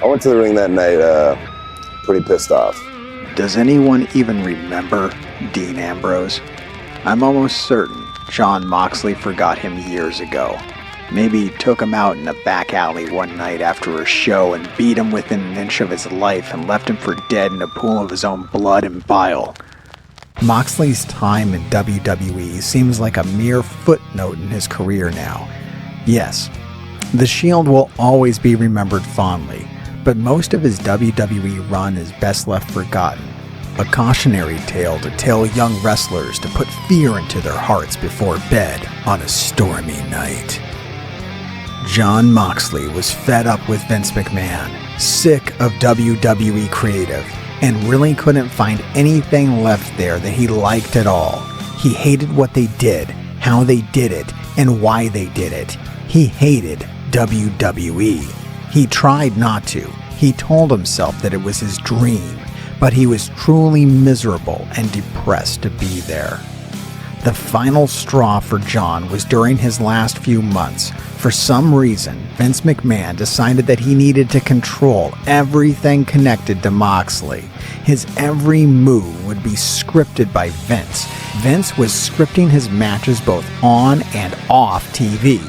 I went to the ring that night pretty pissed off. Does anyone even remember Dean Ambrose? I'm almost certain Jon Moxley forgot him years ago. Maybe he took him out in a back alley one night after a show and beat him within an inch of his life and left him for dead in a pool of his own blood and bile. Moxley's time in WWE seems like a mere footnote in his career now. Yes, the Shield will always be remembered fondly, but most of his WWE run is best left forgotten. A cautionary tale to tell young wrestlers to put fear into their hearts before bed on a stormy night. Jon Moxley was fed up with Vince McMahon, sick of WWE creative, and really couldn't find anything left there that he liked at all. He hated what they did, how they did it, and why they did it. He hated WWE. He tried not to. He told himself that it was his dream, but he was truly miserable and depressed to be there. The final straw for Jon was during his last few months. For some reason, Vince McMahon decided that he needed to control everything connected to Moxley. His every move would be scripted by Vince. Vince was scripting his matches both on and off TV.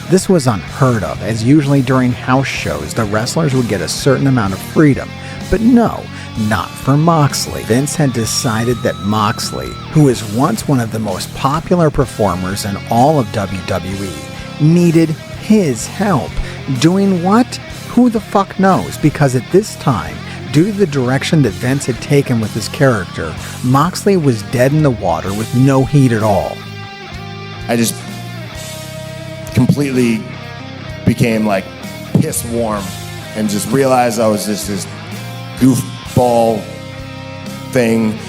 This was unheard of, as usually during house shows, the wrestlers would get a certain amount of freedom. But no, not for Moxley. Vince had decided that Moxley, who was once one of the most popular performers in all of WWE, needed his help. Doing what? Who the fuck knows? Because at this time, due to the direction that Vince had taken with his character, Moxley was dead in the water with no heat at all. I just completely became like piss warm and just realized I was just this goofball thing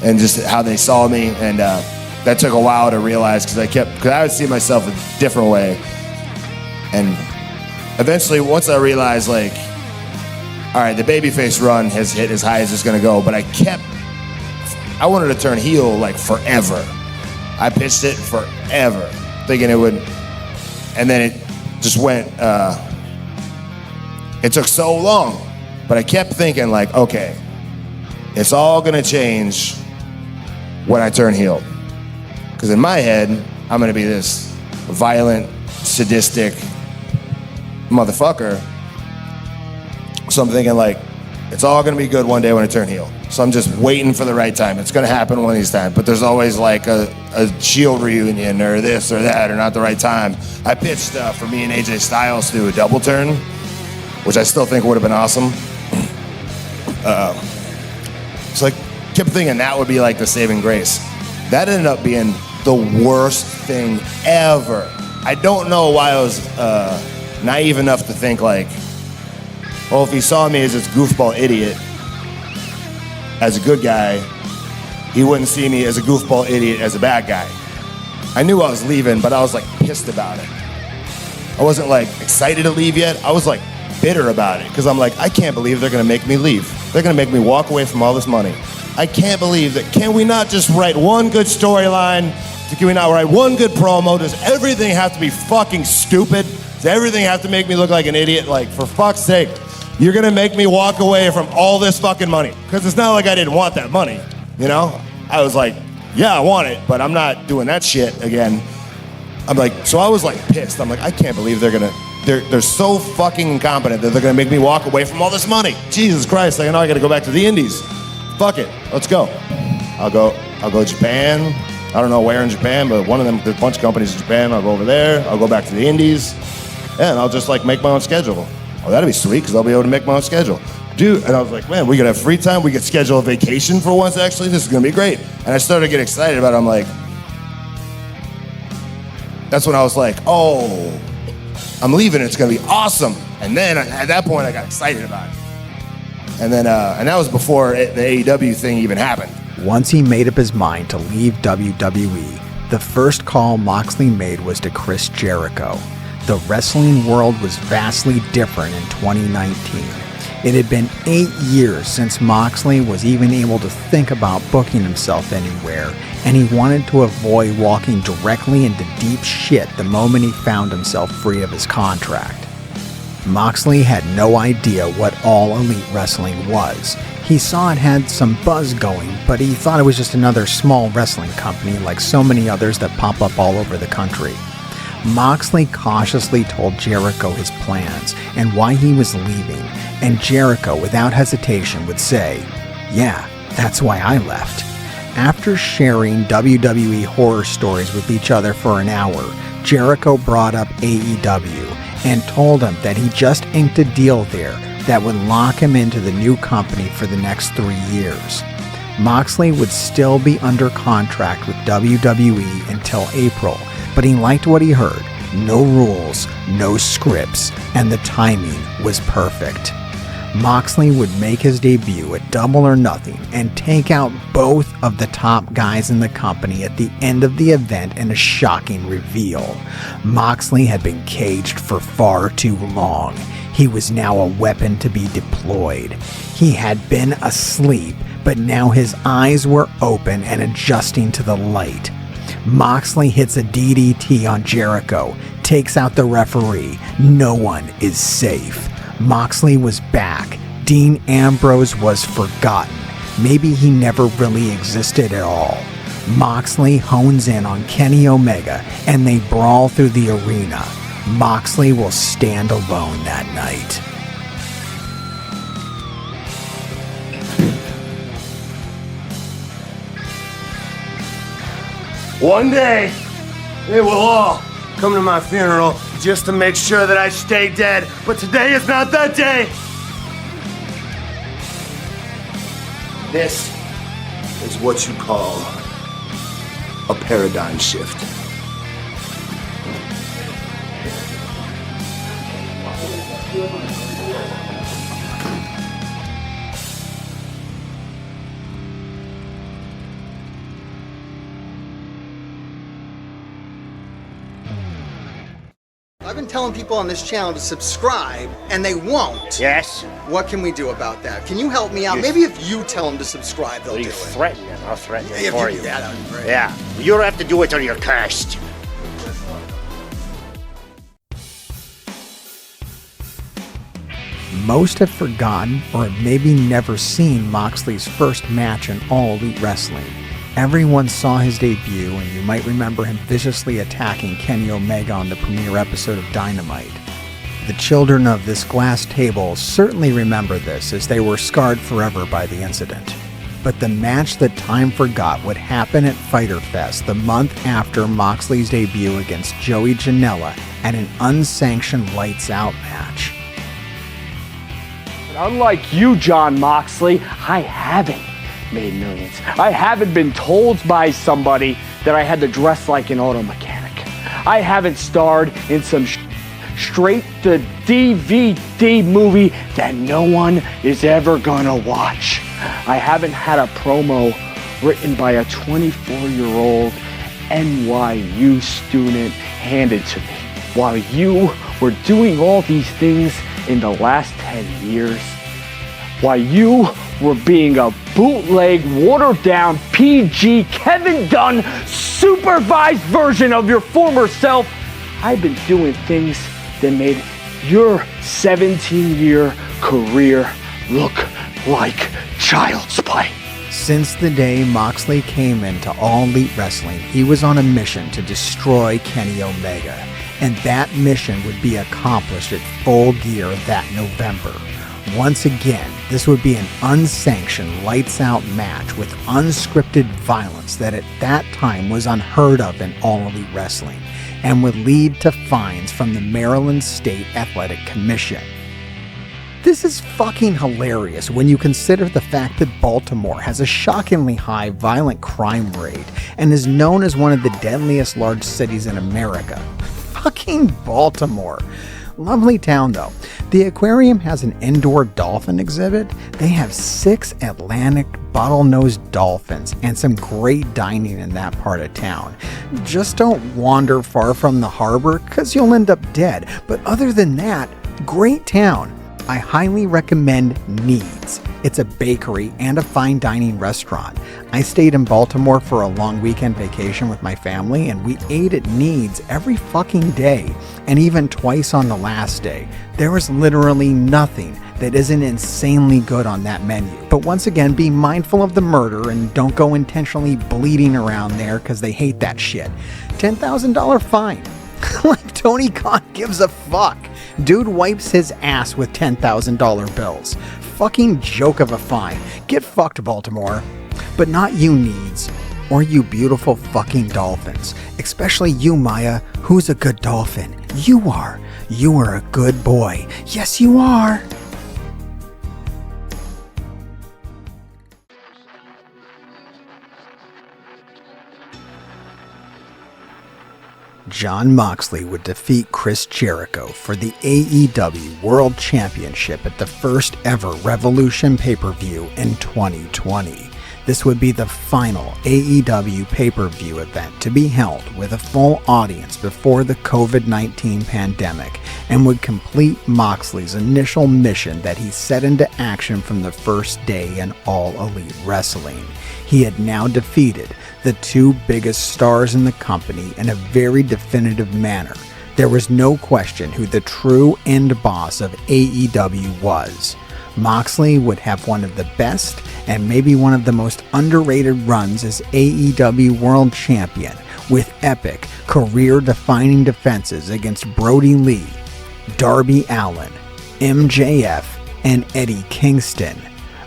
and just how they saw me. And that took a while to realize because I would see myself a different way. And eventually, once I realized, like, all right, the babyface run has hit as high as it's gonna go, but I wanted to turn heel like forever. I pitched it forever, thinking it would, and then it just went, it took so long, but I kept thinking like, okay, it's all gonna change when I turn heel. Because in my head, I'm gonna be this violent, sadistic motherfucker. So I'm thinking like, it's all gonna be good one day when I turn heel. So I'm just waiting for the right time. It's gonna happen one of these times, but there's always like a Shield reunion or this or that or not the right time. I pitched for me and AJ Styles to do a double turn, which I still think would have been awesome. So I kept thinking that would be like the saving grace. That ended up being the worst thing ever. I don't know why I was naive enough to think like, well, if he saw me as this goofball idiot, as a good guy, he wouldn't see me as a goofball idiot as a bad guy. I knew I was leaving, but I was like pissed about it. I wasn't like excited to leave yet. I was like bitter about it because I'm like, I can't believe they're gonna make me leave. They're gonna make me walk away from all this money. I can't believe that. Can we not just write one good storyline? Can we not write one good promo? Does everything have to be fucking stupid? Does everything have to make me look like an idiot? Like, for fuck's sake, you're gonna make me walk away from all this fucking money. Because it's not like I didn't want that money, you know? I was like, yeah, I want it, but I'm not doing that shit again. I'm like, so I was like pissed. I'm like, I can't believe they're so fucking incompetent that they're gonna make me walk away from all this money. Jesus Christ, like, I know I gotta go back to the indies. Fuck it, let's go. I'll go to Japan. I don't know where in Japan, but one of them, there's a bunch of companies in Japan. I'll go over there. I'll go back to the indies. Yeah, and I'll just like make my own schedule. Oh, that'd be sweet, because I'll be able to make my own schedule. Dude, and I was like, man, we could have free time. We could schedule a vacation for once, actually. This is gonna be great. And I started to get excited about it. I'm like, that's when I was like, oh, I'm leaving. It's gonna be awesome. And then at that point, I got excited about it. And then, and that was before the AEW thing even happened. Once he made up his mind to leave WWE, the first call Moxley made was to Chris Jericho. The wrestling world was vastly different in 2019. It had been 8 years since Moxley was even able to think about booking himself anywhere, and he wanted to avoid walking directly into deep shit the moment he found himself free of his contract. Moxley had no idea what All Elite Wrestling was. He saw it had some buzz going, but he thought it was just another small wrestling company like so many others that pop up all over the country. Moxley cautiously told Jericho his plans and why he was leaving, and Jericho, without hesitation, would say, "Yeah, that's why I left." After sharing WWE horror stories with each other for an hour, Jericho brought up AEW and told him that he just inked a deal there that would lock him into the new company for the next 3 years. Moxley would still be under contract with WWE until April, but he liked what he heard. No rules, no scripts, and the timing was perfect. Moxley would make his debut at Double or Nothing and take out both of the top guys in the company at the end of the event in a shocking reveal. Moxley had been caged for far too long. He was now a weapon to be deployed. He had been asleep, but now his eyes were open and adjusting to the light. Moxley hits a DDT on Jericho, takes out the referee. No one is safe. Moxley was back. Dean Ambrose was forgotten. Maybe he never really existed at all. Moxley hones in on Kenny Omega, and they brawl through the arena. Moxley will stand alone that night. One day, they will all come to my funeral just to make sure that I stay dead. But today is not that day. This is what you call a paradigm shift. I've been telling people on this channel to subscribe, and they won't. Yes? What can we do about that? Can you help me out? Maybe if you tell them to subscribe, they'll do You it. threaten them. I'll threaten them If for you you. do that, that'd be great. Yeah. You don't have to do it till you're cursed. Most have forgotten or have maybe never seen Moxley's first match in All Elite Wrestling. Everyone saw his debut, and you might remember him viciously attacking Kenny Omega on the premiere episode of Dynamite. The children of this glass table certainly remember this, as they were scarred forever by the incident. But the match that time forgot would happen at Fyter Fest the month after Moxley's debut against Joey Janela at an unsanctioned Lights Out match. Unlike you, Jon Moxley, I haven't made millions. I haven't been told by somebody that I had to dress like an auto mechanic. I haven't starred in some straight to DVD movie that no one is ever gonna watch. I haven't had a promo written by a 24-year-old NYU student handed to me. While you were doing all these things in the last 10 years, while you were being a bootleg, watered-down, PG, Kevin Dunn, supervised version of your former self, I've been doing things that made your 17-year career look like child's play. Since the day Moxley came into All Elite Wrestling, he was on a mission to destroy Kenny Omega, and that mission would be accomplished at Full Gear that November. Once again, this would be an unsanctioned lights-out match with unscripted violence that at that time was unheard of in All Elite Wrestling, and would lead to fines from the Maryland State Athletic Commission. This is fucking hilarious when you consider the fact that Baltimore has a shockingly high violent crime rate and is known as one of the deadliest large cities in America. Fucking Baltimore. Lovely town though. The aquarium has an indoor dolphin exhibit. They have 6 Atlantic bottlenose dolphins and some great dining in that part of town. Just don't wander far from the harbor because you'll end up dead. But other than that, great town. I highly recommend Needs. It's a bakery and a fine dining restaurant. I stayed in Baltimore for a long weekend vacation with my family, and we ate at Needs every fucking day, and even twice on the last day. There was literally nothing that isn't insanely good on that menu. But once again, be mindful of the murder and don't go intentionally bleeding around there because they hate that shit. $10,000 fine. Like Tony Khan gives a fuck. Dude wipes his ass with $10,000 bills. Fucking joke of a fine. Get fucked, Baltimore. But not you, Needs. Or you beautiful fucking dolphins. Especially you, Maya. Who's a good dolphin? You are. You are a good boy. Yes, you are. Jon Moxley would defeat Chris Jericho for the AEW World Championship at the first ever Revolution pay-per-view in 2020. This would be the final AEW pay-per-view event to be held with a full audience before the COVID-19 pandemic and would complete Moxley's initial mission that he set into action from the first day in All Elite Wrestling. He had now defeated the two biggest stars in the company in a very definitive manner. There was no question who the true end boss of AEW was. Moxley would have one of the best and maybe one of the most underrated runs as AEW World Champion, with epic, career-defining defenses against Brody Lee, Darby Allin, MJF, and Eddie Kingston.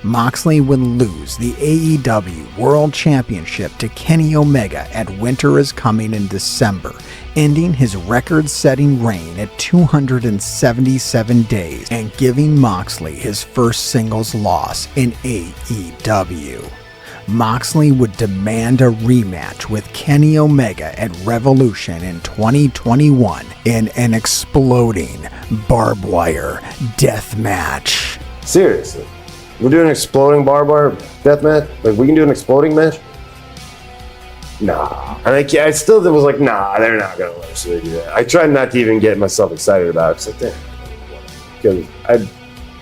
Moxley would lose the AEW World Championship to Kenny Omega at Winter is Coming in December, ending his record-setting reign at 277 days and giving Moxley his first singles loss in AEW. Moxley would demand a rematch with Kenny Omega at Revolution in 2021 in an exploding barbed wire death match. Seriously. We're doing an exploding barbed wire death match? Like, we can do an exploding match? Nah. And I still was like, nah, they're not going to let us really do that. I tried not to even get myself excited about it. Because I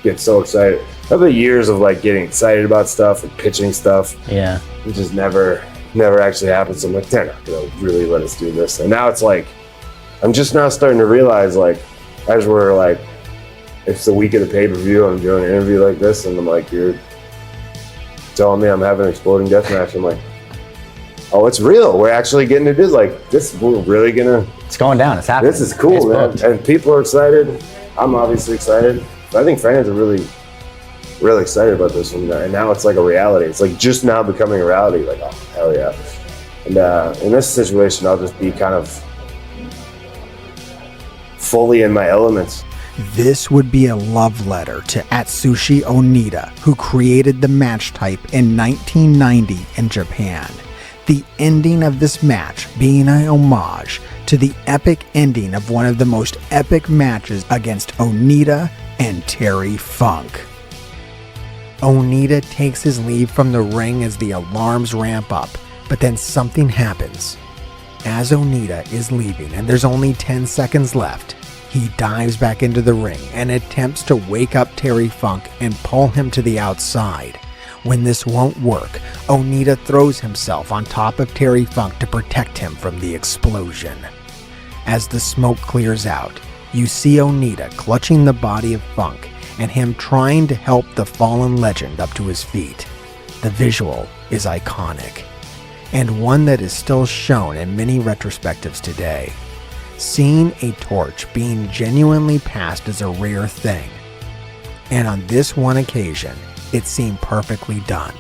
get so excited. I've had years of like getting excited about stuff and pitching stuff. Yeah. It just never actually happened. So I'm like, they're not going to really let us do this. And now it's like, I'm just now starting to realize, like, as we're like, it's the week of the pay-per-view, I'm doing an interview like this, and I'm like, you're telling me I'm having an exploding death match. I'm like, oh, it's real. We're actually getting to do like this. We're really gonna. It's going down. It's happening. This is cool, it's man. booked. And people are excited. I'm obviously excited. I think fans are really excited about this one. And now it's like a reality. It's like just now becoming a reality. Like, oh, hell yeah. And in this situation, I'll just be kind of fully in my elements. This would be a love letter to Atsushi Onita, who created the match type in 1990 in Japan. The ending of this match being a homage to the epic ending of one of the most epic matches against Onita and Terry Funk. Onita takes his leave from the ring as the alarms ramp up, but then something happens. As Onita is leaving and there's only 10 seconds left, he dives back into the ring and attempts to wake up Terry Funk and pull him to the outside. When this won't work, Onita throws himself on top of Terry Funk to protect him from the explosion. As the smoke clears out, you see Onita clutching the body of Funk and him trying to help the fallen legend up to his feet. The visual is iconic, and one that is still shown in many retrospectives today. Seeing a torch being genuinely passed is a rare thing, and on this one occasion, it seemed perfectly done.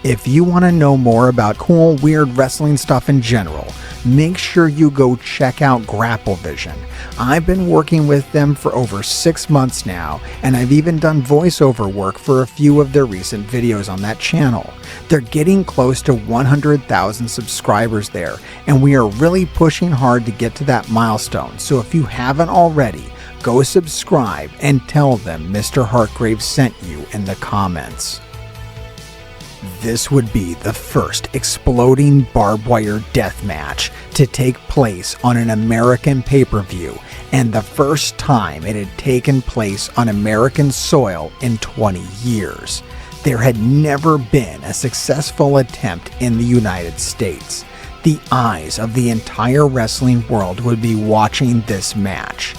If you want to know more about cool, weird wrestling stuff in general, make sure you go check out Grapple Vision. I've been working with them for over 6 months now, and I've even done voiceover work for a few of their recent videos on that channel. They're getting close to 100,000 subscribers there, and we are really pushing hard to get to that milestone, so if you haven't already, go subscribe and tell them Mr. Hartgrave sent you in the comments. This would be the first exploding barbed wire death match to take place on an American pay-per-view, and the first time it had taken place on American soil in 20 years. There had never been a successful attempt in the United States. The eyes of the entire wrestling world would be watching this match.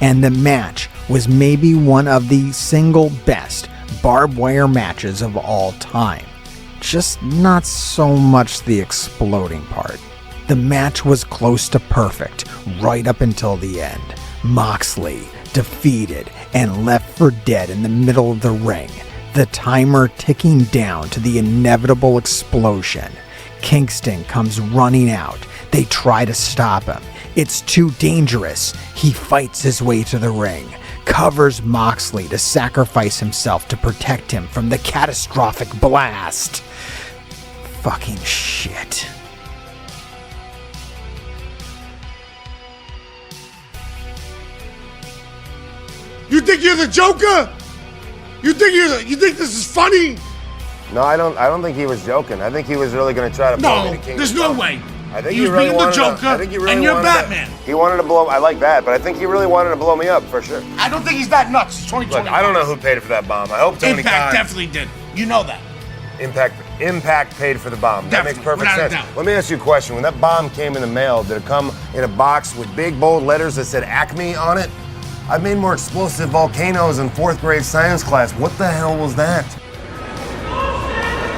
And the match was maybe one of the single best barbed wire matches of all time. Just not so much the exploding part. The match was close to perfect right up until the end. Moxley defeated and left for dead in the middle of the ring, the timer ticking down to the inevitable explosion. Kingston comes running out. They try to stop him. It's too dangerous. He fights his way to the ring, covers Moxley to sacrifice himself to protect him from the catastrophic blast. Fucking shit. You think you're the Joker? You think this is funny? No, I don't think he was joking. I think he was really going to try to blow me No, to King there's of no Kong. way. I think He was really being the wanted Joker, I think he really and you're wanted Batman. He wanted to blow. I like that, but I think he really wanted to blow me up for sure. I don't think he's that nuts. It's 2020. Look, I don't know who paid for that bomb. I hope Tony Impact Khan. definitely did. You know that. Impact paid for the bomb. That makes Definitely, perfect without a sense. doubt. Let me ask you a question. When that bomb came in the mail, did it come in a box with big bold letters that said Acme on it? I made more explosive volcanoes in 4th grade science class. What the hell was that?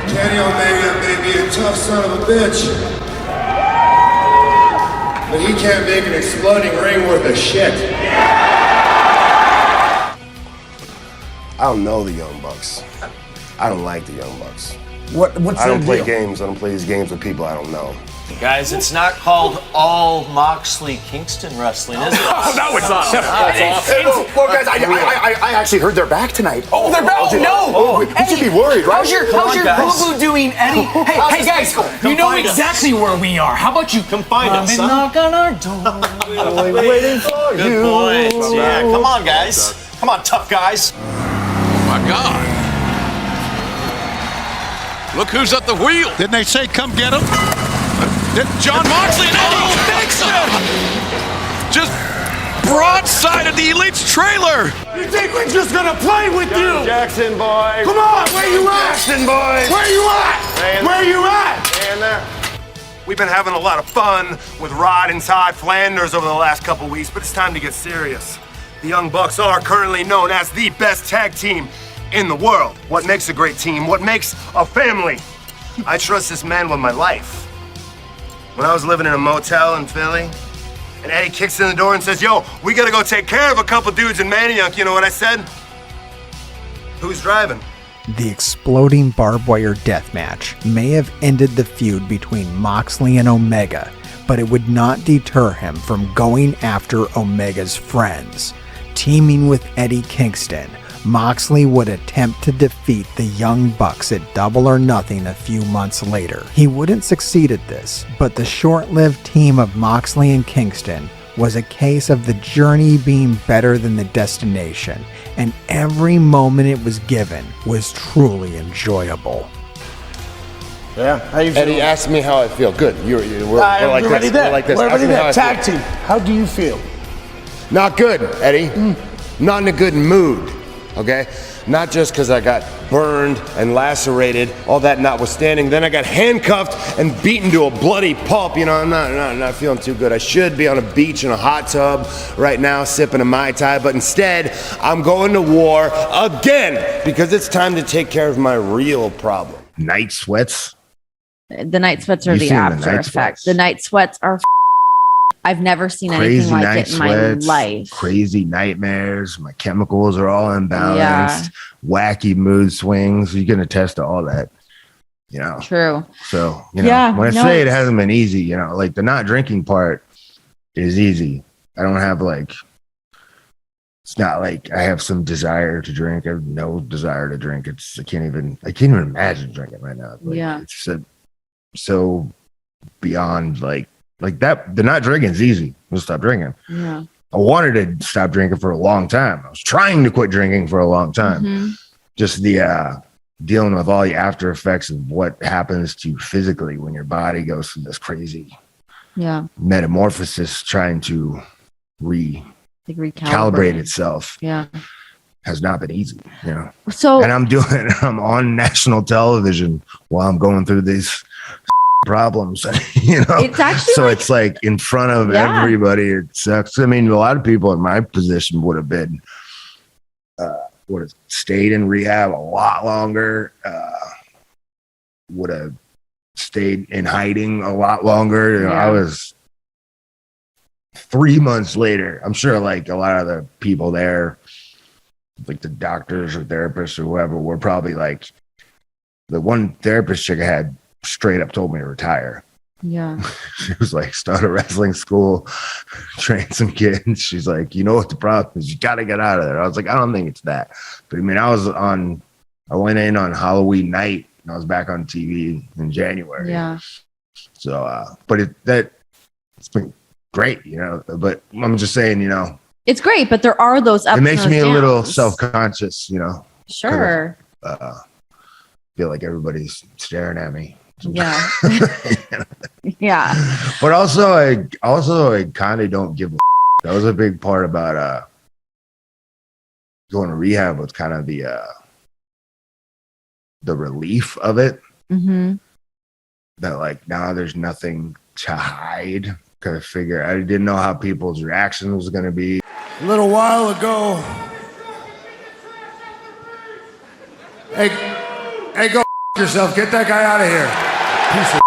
Kenny Omega may be a tough son of a bitch, but he can't make an exploding ring worth of shit. I don't know the Young Bucks. I don't like the Young Bucks. What's I don't their play deal? games. I don't play these games with people I don't know. Guys, it's not called all Moxley Kingston wrestling, is it? Oh, no, it's not. Well, guys, I actually heard they're back tonight. Oh, they're back? No. We should be worried, right? How's your boo-boo doing, Eddie? Hey, guys, you know exactly where we are. How about you Come find us, and son. knock on our door? Waiting for Good point. Yeah, come on, guys. Come on, tough guys. Oh, my God. Look who's at the wheel. Didn't they say come get him? Jon Moxley and Eddie Kingston just broadsided the Elite's trailer. You think we're just gonna play with you? Jackson, boy. Come on, where you at? Jackson, boy. Where you at? Where you at? And there. We've been having a lot of fun with Rod and Todd Flanders over the last couple weeks, but it's time to get serious. The Young Bucks are currently known as the best tag team in the world. What makes a great team? What makes a family? I trust this man with my life. When I was living in a motel in Philly, and Eddie kicks in the door and says, "Yo, we gotta go take care of a couple dudes in Manayunk," you know what I said? Who's driving? The exploding barbed wire death match may have ended the feud between Moxley and Omega, but it would not deter him from going after Omega's friends. Teaming with Eddie Kingston, Moxley would attempt to defeat the Young Bucks at Double or Nothing a few months later. He wouldn't succeed at this, but the short-lived team of Moxley and Kingston was a case of the journey being better than the destination, and every moment it was given was truly enjoyable. Yeah, how you Eddie asked me how I feel. Good. We're like already this. there. We're like this. We're already Ask me how there. I Tag feel. team. How do you feel? Not good, Eddie. Not in a good mood, okay? Not just because I got burned and lacerated, all that notwithstanding. Then I got handcuffed and beaten to a bloody pulp. You know, I'm not feeling too good. I should be on a beach in a hot tub right now sipping a Mai Tai, but instead, I'm going to war again because it's time to take care of my real problem. Night sweats. The night sweats are You've the seen the after night effect. sweats. The night sweats are. I've never seen anything like it in my life. Crazy nightmares. My chemicals are all imbalanced. Yeah. Wacky mood swings. You can attest to all that. You know. True. So you know, Yeah, when I no, say it it's- hasn't been easy, you know, like the not drinking part is easy. I don't have like. It's not like I have some desire to drink. I have no desire to drink. I can't even imagine drinking right now. Like, Yeah. It's so beyond like that. The not drinking is easy. We'll stop drinking. Yeah. I wanted to stop drinking for a long time. I was trying to quit drinking for a long time. Mhm. Just the dealing with all the after effects of what happens to you physically when your body goes through this crazy metamorphosis, trying to recalibrate itself. Yeah. Has not been easy, you know. So, and I'm on national television while I'm going through these problems, you know. It's actually so it's like in front of everybody. It sucks. I mean, a lot of people in my position would have stayed in rehab a lot longer. Would have stayed in hiding a lot longer. You know, I was 3 months later. I'm sure like a lot of the people there, like the doctors or therapists or whoever, were probably like, the one therapist chick I had straight up told me to retire. Yeah. She was like, start a wrestling school, train some kids. She's like, you know what the problem is? You got to get out of there. I was like, I don't think it's that. But I mean, I went in on Halloween night and I was back on TV in January. Yeah. So, but it's been great, you know, but I'm just saying, you know, it's great, but there are those ups. It makes and me those a little downs. self-conscious, you know. Sure. Feel like everybody's staring at me. Yeah. Yeah. But also I kind of don't give a that was a big part about going to rehab, was kind of the relief of it. Mm-hmm. That like now there's nothing to hide. Kind of figure I didn't know how people's reaction was going to be. A little while ago. Hey, go yourself. Get that guy out of here. Piece of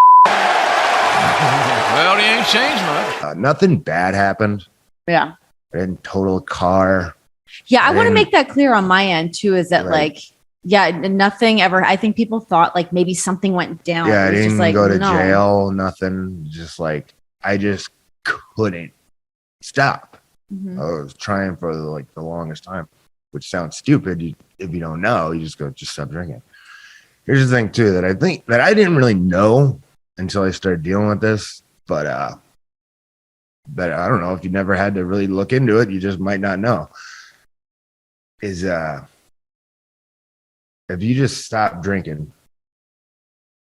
Well, he ain't changed much. Nothing bad happened. Yeah. I didn't total a car. Yeah, I want to make that clear on my end too, is that nothing ever. I think people thought like maybe something went down. Yeah, I didn't go to no. jail, nothing. Just like, I just couldn't stop. Mm-hmm. I was trying for the longest time, which sounds stupid. If you don't know, you just stop drinking. Here's the thing too, that I think that I didn't really know until I started dealing with this, but I don't know, if you never had to really look into it, you just might not know. Is if you just stop drinking,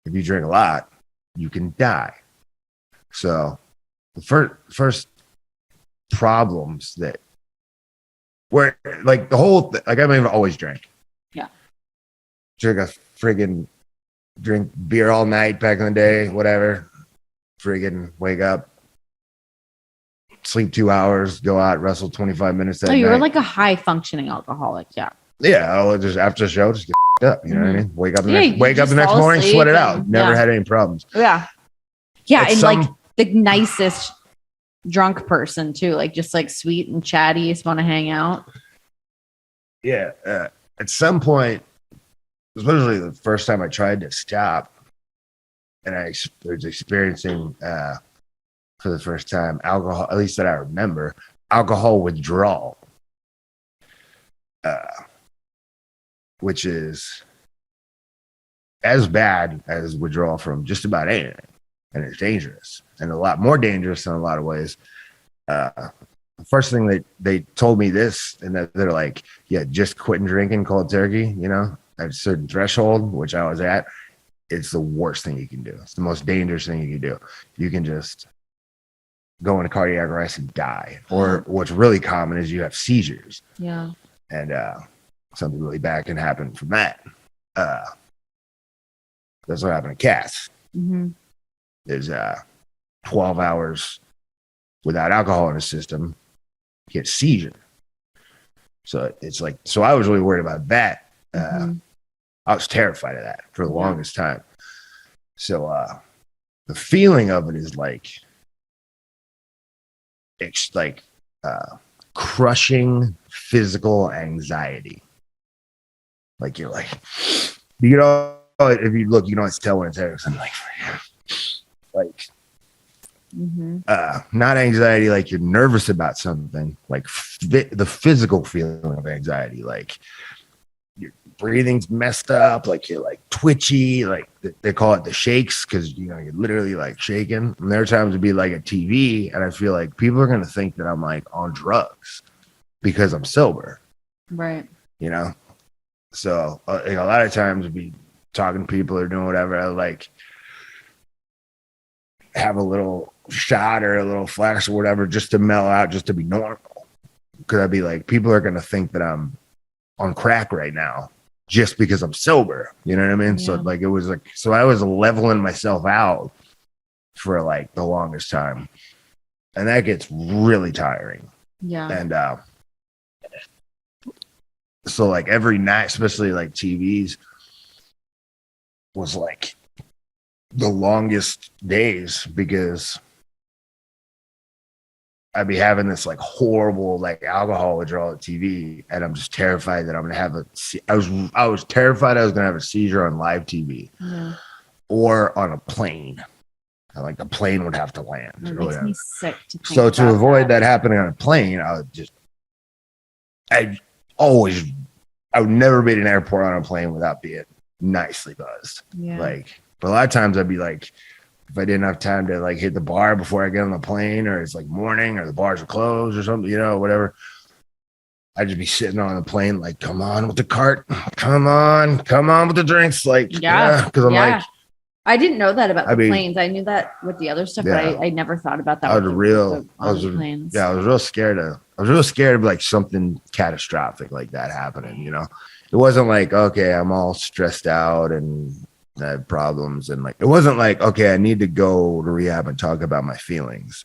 if you drink a lot, you can die. So the first problems that were like the whole like I mean, I've always drank. Yeah. Drink beer all night back in the day, whatever. Friggin' wake up, sleep 2 hours, go out, wrestle 25 minutes that No, you night. were like a high functioning alcoholic. Yeah. Yeah, I'll just after the show, just get up. You know what I mean? Wake up the you next just morning, fall sweat it asleep out. and- Never yeah. had any problems. Yeah. Yeah. At And some- like the nicest drunk person too, like just like sweet and chatty, just want to hang out. Yeah. At some point, especially the first time I tried to stop, and I was experiencing for the first time alcohol, at least that I remember, alcohol withdrawal, which is as bad as withdrawal from just about anything, and it's dangerous, and a lot more dangerous in a lot of ways. The first thing that they told me this, and that they're like, yeah, just quitting drinking cold turkey, you know, at a certain threshold, which I was at, it's the worst thing you can do. It's the most dangerous thing you can do. You can just go into cardiac arrest and die. Or what's really common is you have seizures. Yeah. And something really bad can happen from that. That's what happened to Cass. Mm-hmm. There's 12 hours without alcohol in the system, get seizure. So it's like, so I was really worried about that. I was terrified of that for the longest time. So the feeling of it is like, it's like crushing physical anxiety. Like you're like, you know, if you look, you know, it's tell when it's heavy. I'm like, not anxiety, like you're nervous about something, like the physical feeling of anxiety, like your breathing's messed up, like you're like twitchy, like they call it the shakes, because you know you're literally like shaking. And there are times to be like a TV, and I feel like people are gonna think that I'm like on drugs because I'm sober, Right. you know. So a lot of times we'd be talking to people or doing whatever. I like have a little shot or a little flash or whatever just to mellow out, just to be normal. Because I'd be like, people are going to think that I'm on crack right now just because I'm sober. You know what I mean? Yeah. So like, it was like, so I was leveling myself out for like the longest time. And that gets really tiring. Yeah. And so like every night, especially like TVs, was like the longest days because I'd be having this like horrible like alcohol withdrawal at TV, and I'm just terrified that I'm gonna have I was terrified I was gonna have a seizure on live TV or on a plane. And like the plane would have to land. It makes me sick to think so to about avoid that happening on a plane, I would never be at an airport on a plane without being nicely buzzed. Yeah. Like, but a lot of times I'd be like, if I didn't have time to like hit the bar before I get on the plane, or it's like morning or the bars are closed or something, you know, whatever, I'd just be sitting on the plane like, come on with the cart, come on with the drinks, like, because I'm like, I didn't know that about the planes. I knew that with the other stuff, but I never thought about that. I was real scared of like something catastrophic like that happening, you know. It wasn't like, okay, I'm all stressed out and I have problems, and like it wasn't like, okay, I need to go to rehab and talk about my feelings.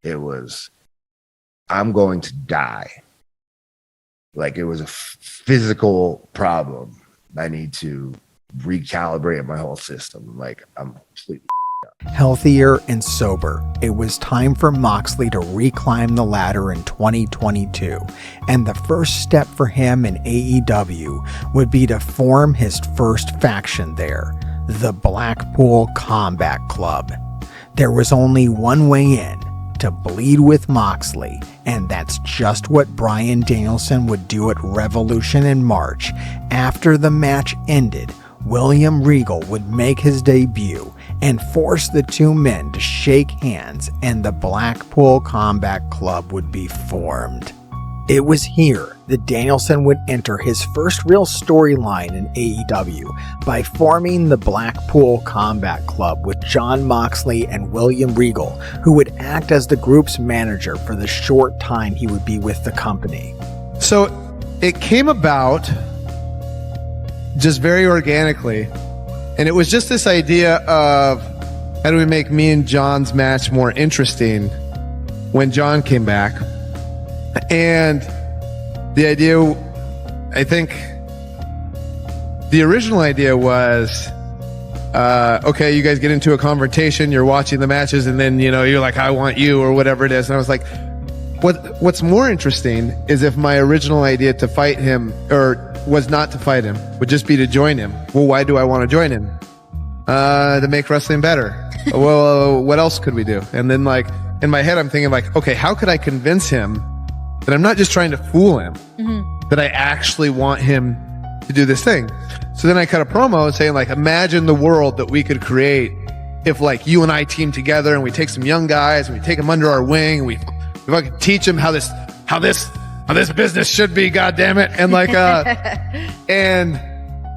It was, I'm going to die. Like it was a physical problem. I need to recalibrate my whole system. Like I'm completely healthier and sober. It was time for Moxley to reclimb the ladder in 2022, and the first step for him in AEW would be to form his first faction there, the Blackpool Combat Club. There was only one way in, to bleed with Moxley, and that's just what Bryan Danielson would do at Revolution in March. After the match ended, William Regal would make his debut and force the two men to shake hands, and the Blackpool Combat Club would be formed. It was here that Danielson would enter his first real storyline in AEW by forming the Blackpool Combat Club with Jon Moxley and William Regal, who would act as the group's manager for the short time he would be with the company. So it came about just very organically, and it was just this idea of how do we make me and John's match more interesting when John came back. And the idea, I think the original idea was, okay, you guys get into a confrontation, you're watching the matches, and then, you know, you're like, I want you, or whatever it is. And I was like, what's more interesting is if my original idea to fight him, or was not to fight him, would just be to join him. Well, why do I want to join him? To make wrestling better. Well, what else could we do? And then like in my head, I'm thinking like, okay, how could I convince him that I'm not just trying to fool him, that I actually want him to do this thing? So then I cut a promo saying like, imagine the world that we could create if like you and I team together and we take some young guys and we take them under our wing and we fucking teach them how this business should be, goddammit. And like, and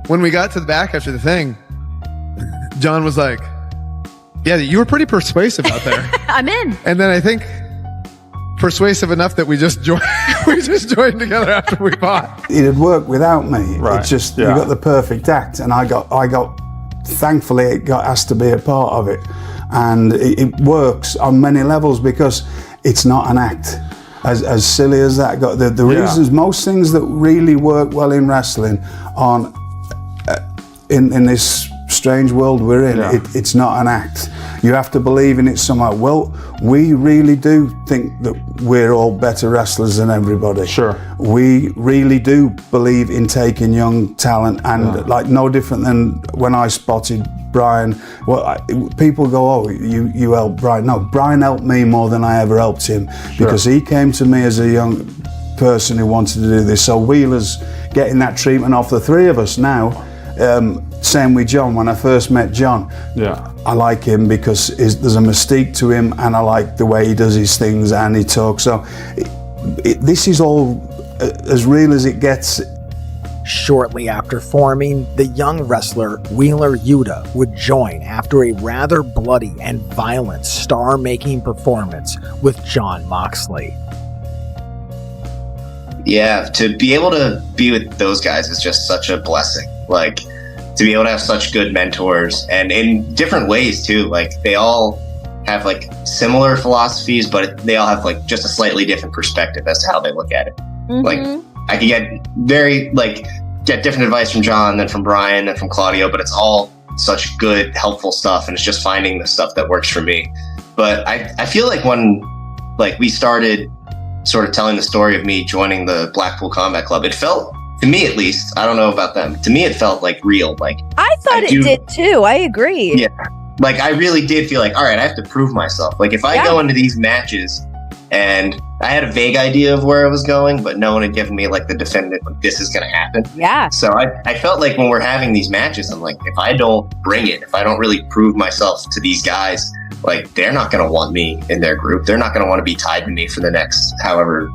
when we got to the back after the thing, John was like, yeah, you were pretty persuasive out there. I'm in. And then I think persuasive enough that we just joined together after we fought. It'd work without me. Right. It's just, you got the perfect act, and I got, thankfully it got asked to be a part of it. And it works on many levels because it's not an act. As silly as that got, the reasons, most things that really work well in wrestling on in this strange world we're in, it's not an act. You have to believe in it somehow. Well, we really do think that we're all better wrestlers than everybody. Sure. We really do believe in taking young talent, and like no different than when I spotted Bryan. Well, people go, oh, you helped Bryan. No, Bryan helped me more than I ever helped him, because he came to me as a young person who wanted to do this. So Wheeler's getting that treatment off the three of us now. Same with John. When I first met John, I like him because there's a mystique to him, and I like the way he does his things and he talks. So this is all as real as it gets Shortly after forming, the young wrestler Wheeler Yuta would join after a rather bloody and violent star-making performance with Jon Moxley. Yeah, to be able to be with those guys is just such a blessing. Like, to be able to have such good mentors, and in different ways too. Like, they all have like similar philosophies, but they all have like just a slightly different perspective as to how they look at it. Like, I could get different advice from John than from Brian and from Claudio, but it's all such good, helpful stuff, and it's just finding the stuff that works for me. But I feel like when we started sort of telling the story of me joining the Blackpool Combat Club, it felt, to me at least, I don't know about them, to me it felt like real. Like, I thought it did too. I agree. Yeah. Like, I really did feel like, all right, I have to prove myself. Like, if I go into these matches, and I had a vague idea of where I was going, but no one had given me like the definitive, like, this is going to happen. Yeah. So I felt like when we're having these matches, I'm like, if I don't bring it, if I don't really prove myself to these guys, like, they're not going to want me in their group. They're not going to want to be tied to me for the next however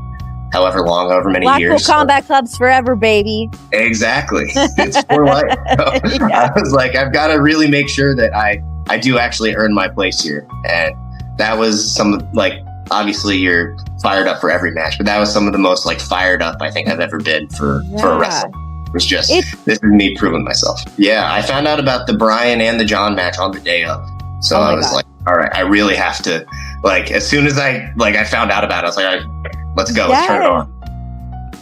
long, however many Blackpool years. Combat Club's forever, baby. Exactly. It's for life. So I was like, I've got to really make sure that I do actually earn my place here. And that was some, like, obviously you're fired up for every match, but that was some of the most like fired up I think I've ever been for a wrestler. It was just, this is me proving myself. Yeah, I found out about the Brian and the John match on the day of. So I was like, all right, I really have to, like, as soon as I found out about it, I was like, all right, let's go, let's turn it on.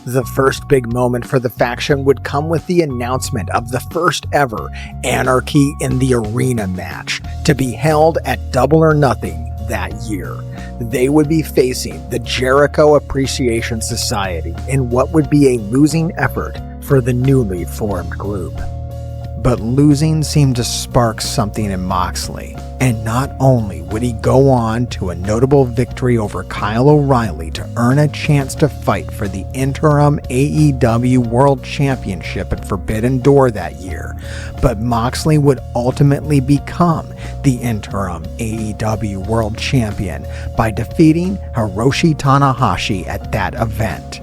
The first big moment for the faction would come with the announcement of the first ever Anarchy in the Arena match to be held at Double or Nothing that year. They would be facing the Jericho Appreciation Society in what would be a losing effort for the newly formed group. But losing seemed to spark something in Moxley, and not only would he go on to a notable victory over Kyle O'Reilly to earn a chance to fight for the interim AEW World Championship at Forbidden Door that year, but Moxley would ultimately become the interim AEW World Champion by defeating Hiroshi Tanahashi at that event.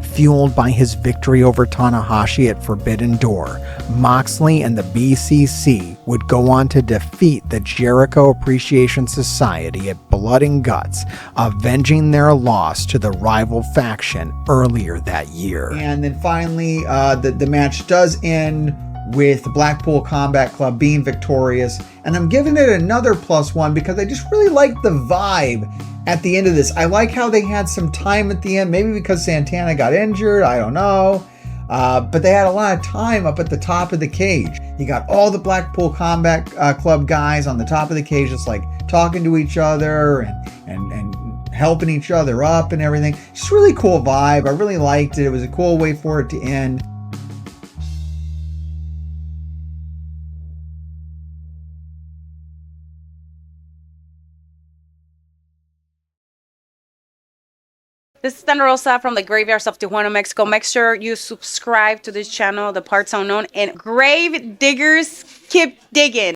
Fueled by his victory over Tanahashi at Forbidden Door, Moxley and the BCC would go on to defeat the Jericho Appreciation Society at Blood and Guts, avenging their loss to the rival faction earlier that year. And then finally, the match does end with the Blackpool Combat Club being victorious, and I'm giving it another +1 because I just really like the vibe at the end of this. I like how they had some time at the end, maybe because Santana got injured, I don't know. But they had a lot of time up at the top of the cage. You got all the Blackpool Combat Club guys on the top of the cage, just like talking to each other and helping each other up and everything. Just really cool vibe. I really liked it. It was a cool way for it to end. This is Thunder Rosa from the Graveyards of Tijuana, Mexico. Make sure you subscribe to this channel, The Parts Unknown, and Grave Diggers keep digging.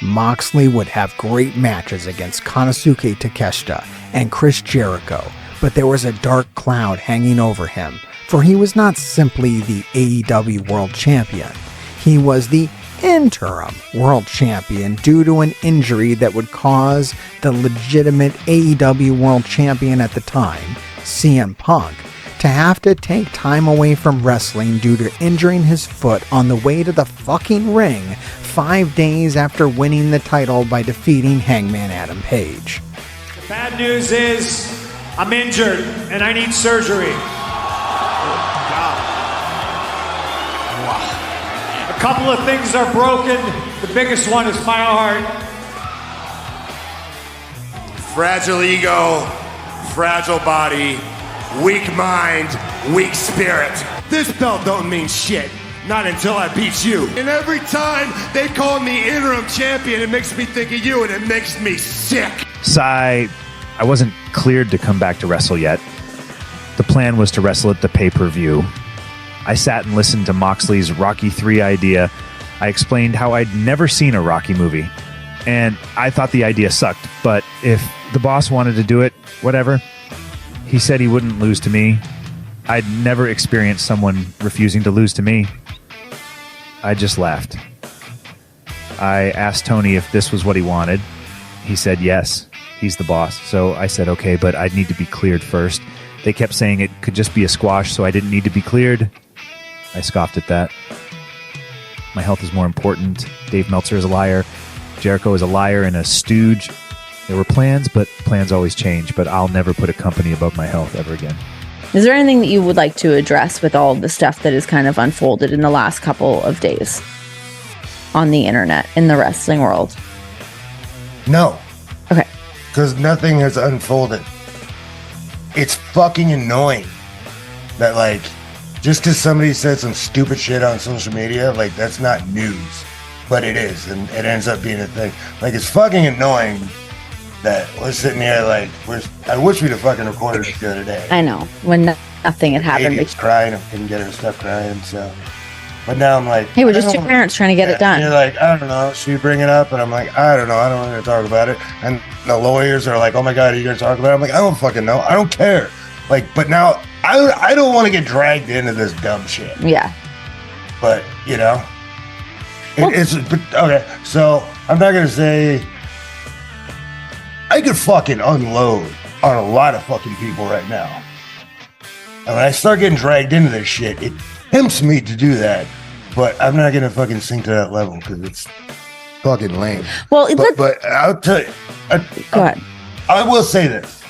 Moxley would have great matches against Konosuke Takeshita and Chris Jericho, but there was a dark cloud hanging over him, for he was not simply the AEW World Champion. He was the interim world champion due to an injury that would cause the legitimate AEW world champion at the time, CM Punk, to have to take time away from wrestling due to injuring his foot on the way to the fucking ring 5 days after winning the title by defeating Hangman Adam Page. The bad news is I'm injured and I need surgery. A couple of things are broken. The biggest one is my heart. Fragile ego, fragile body, weak mind, weak spirit. This belt don't mean shit. Not until I beat you. And every time they call me interim champion, it makes me think of you and it makes me sick. I wasn't cleared to come back to wrestle yet. The plan was to wrestle at the pay-per-view. I sat and listened to Moxley's Rocky III idea. I explained how I'd never seen a Rocky movie, and I thought the idea sucked, but if the boss wanted to do it, whatever. He said he wouldn't lose to me, I'd never experienced someone refusing to lose to me. I just laughed. I asked Tony if this was what he wanted. He said yes. He's the boss. So I said, okay, but I'd need to be cleared first. They kept saying it could just be a squash, so I didn't need to be cleared. I scoffed at that. My health is more important. Dave Meltzer is a liar. Jericho is a liar and a stooge. There were plans, but plans always change. But I'll never put a company above my health ever again. Is there anything that you would like to address with all the stuff that has kind of unfolded in the last couple of days on the internet, in the wrestling world? No. Okay. Because nothing has unfolded. It's fucking annoying that, like, just because somebody said some stupid shit on social media, like, that's not news. But it is, and it ends up being a thing. Like, it's fucking annoying that we're sitting here, like, I wish we'd have fucking recorded this the other day. I know, when nothing had happened. Baby was crying, I couldn't get her stuff crying, so. But now I'm like, hey, we're just two parents trying to get it done. You're like, I don't know, should we bring it up? And I'm like, I don't know, I don't want to talk about it. And the lawyers are like, oh my God, are you going to talk about it? I'm like, I don't fucking know, I don't care. Like, but now, I don't want to get dragged into this dumb shit. Yeah. But, you know, okay, so I'm not going to say, I could fucking unload on a lot of fucking people right now. And when I start getting dragged into this shit, it tempts me to do that. But I'm not going to fucking sink to that level because it's fucking lame. Well, but I'll tell you. Go ahead. I will say this.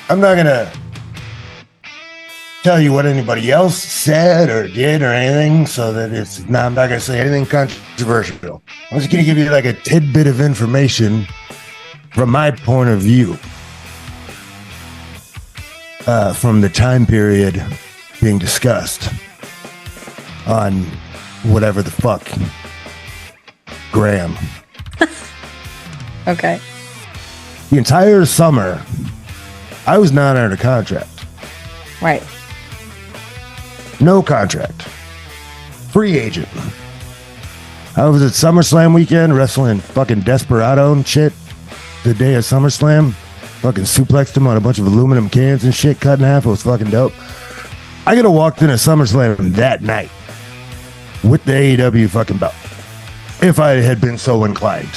I'm not going to tell you what anybody else said or did or anything, so that I'm not going to say anything controversial. I'm just going to give you like a tidbit of information from my point of view, from the time period being discussed on whatever the fuck Graham. Okay. The entire summer, I was not under contract. Right. No contract. Free agent. I was at SummerSlam weekend wrestling fucking Desperado and shit. The day of SummerSlam. Fucking suplexed him on a bunch of aluminum cans and shit, cut in half. It was fucking dope. I could have walked into SummerSlam that night with the AEW fucking belt if I had been so inclined.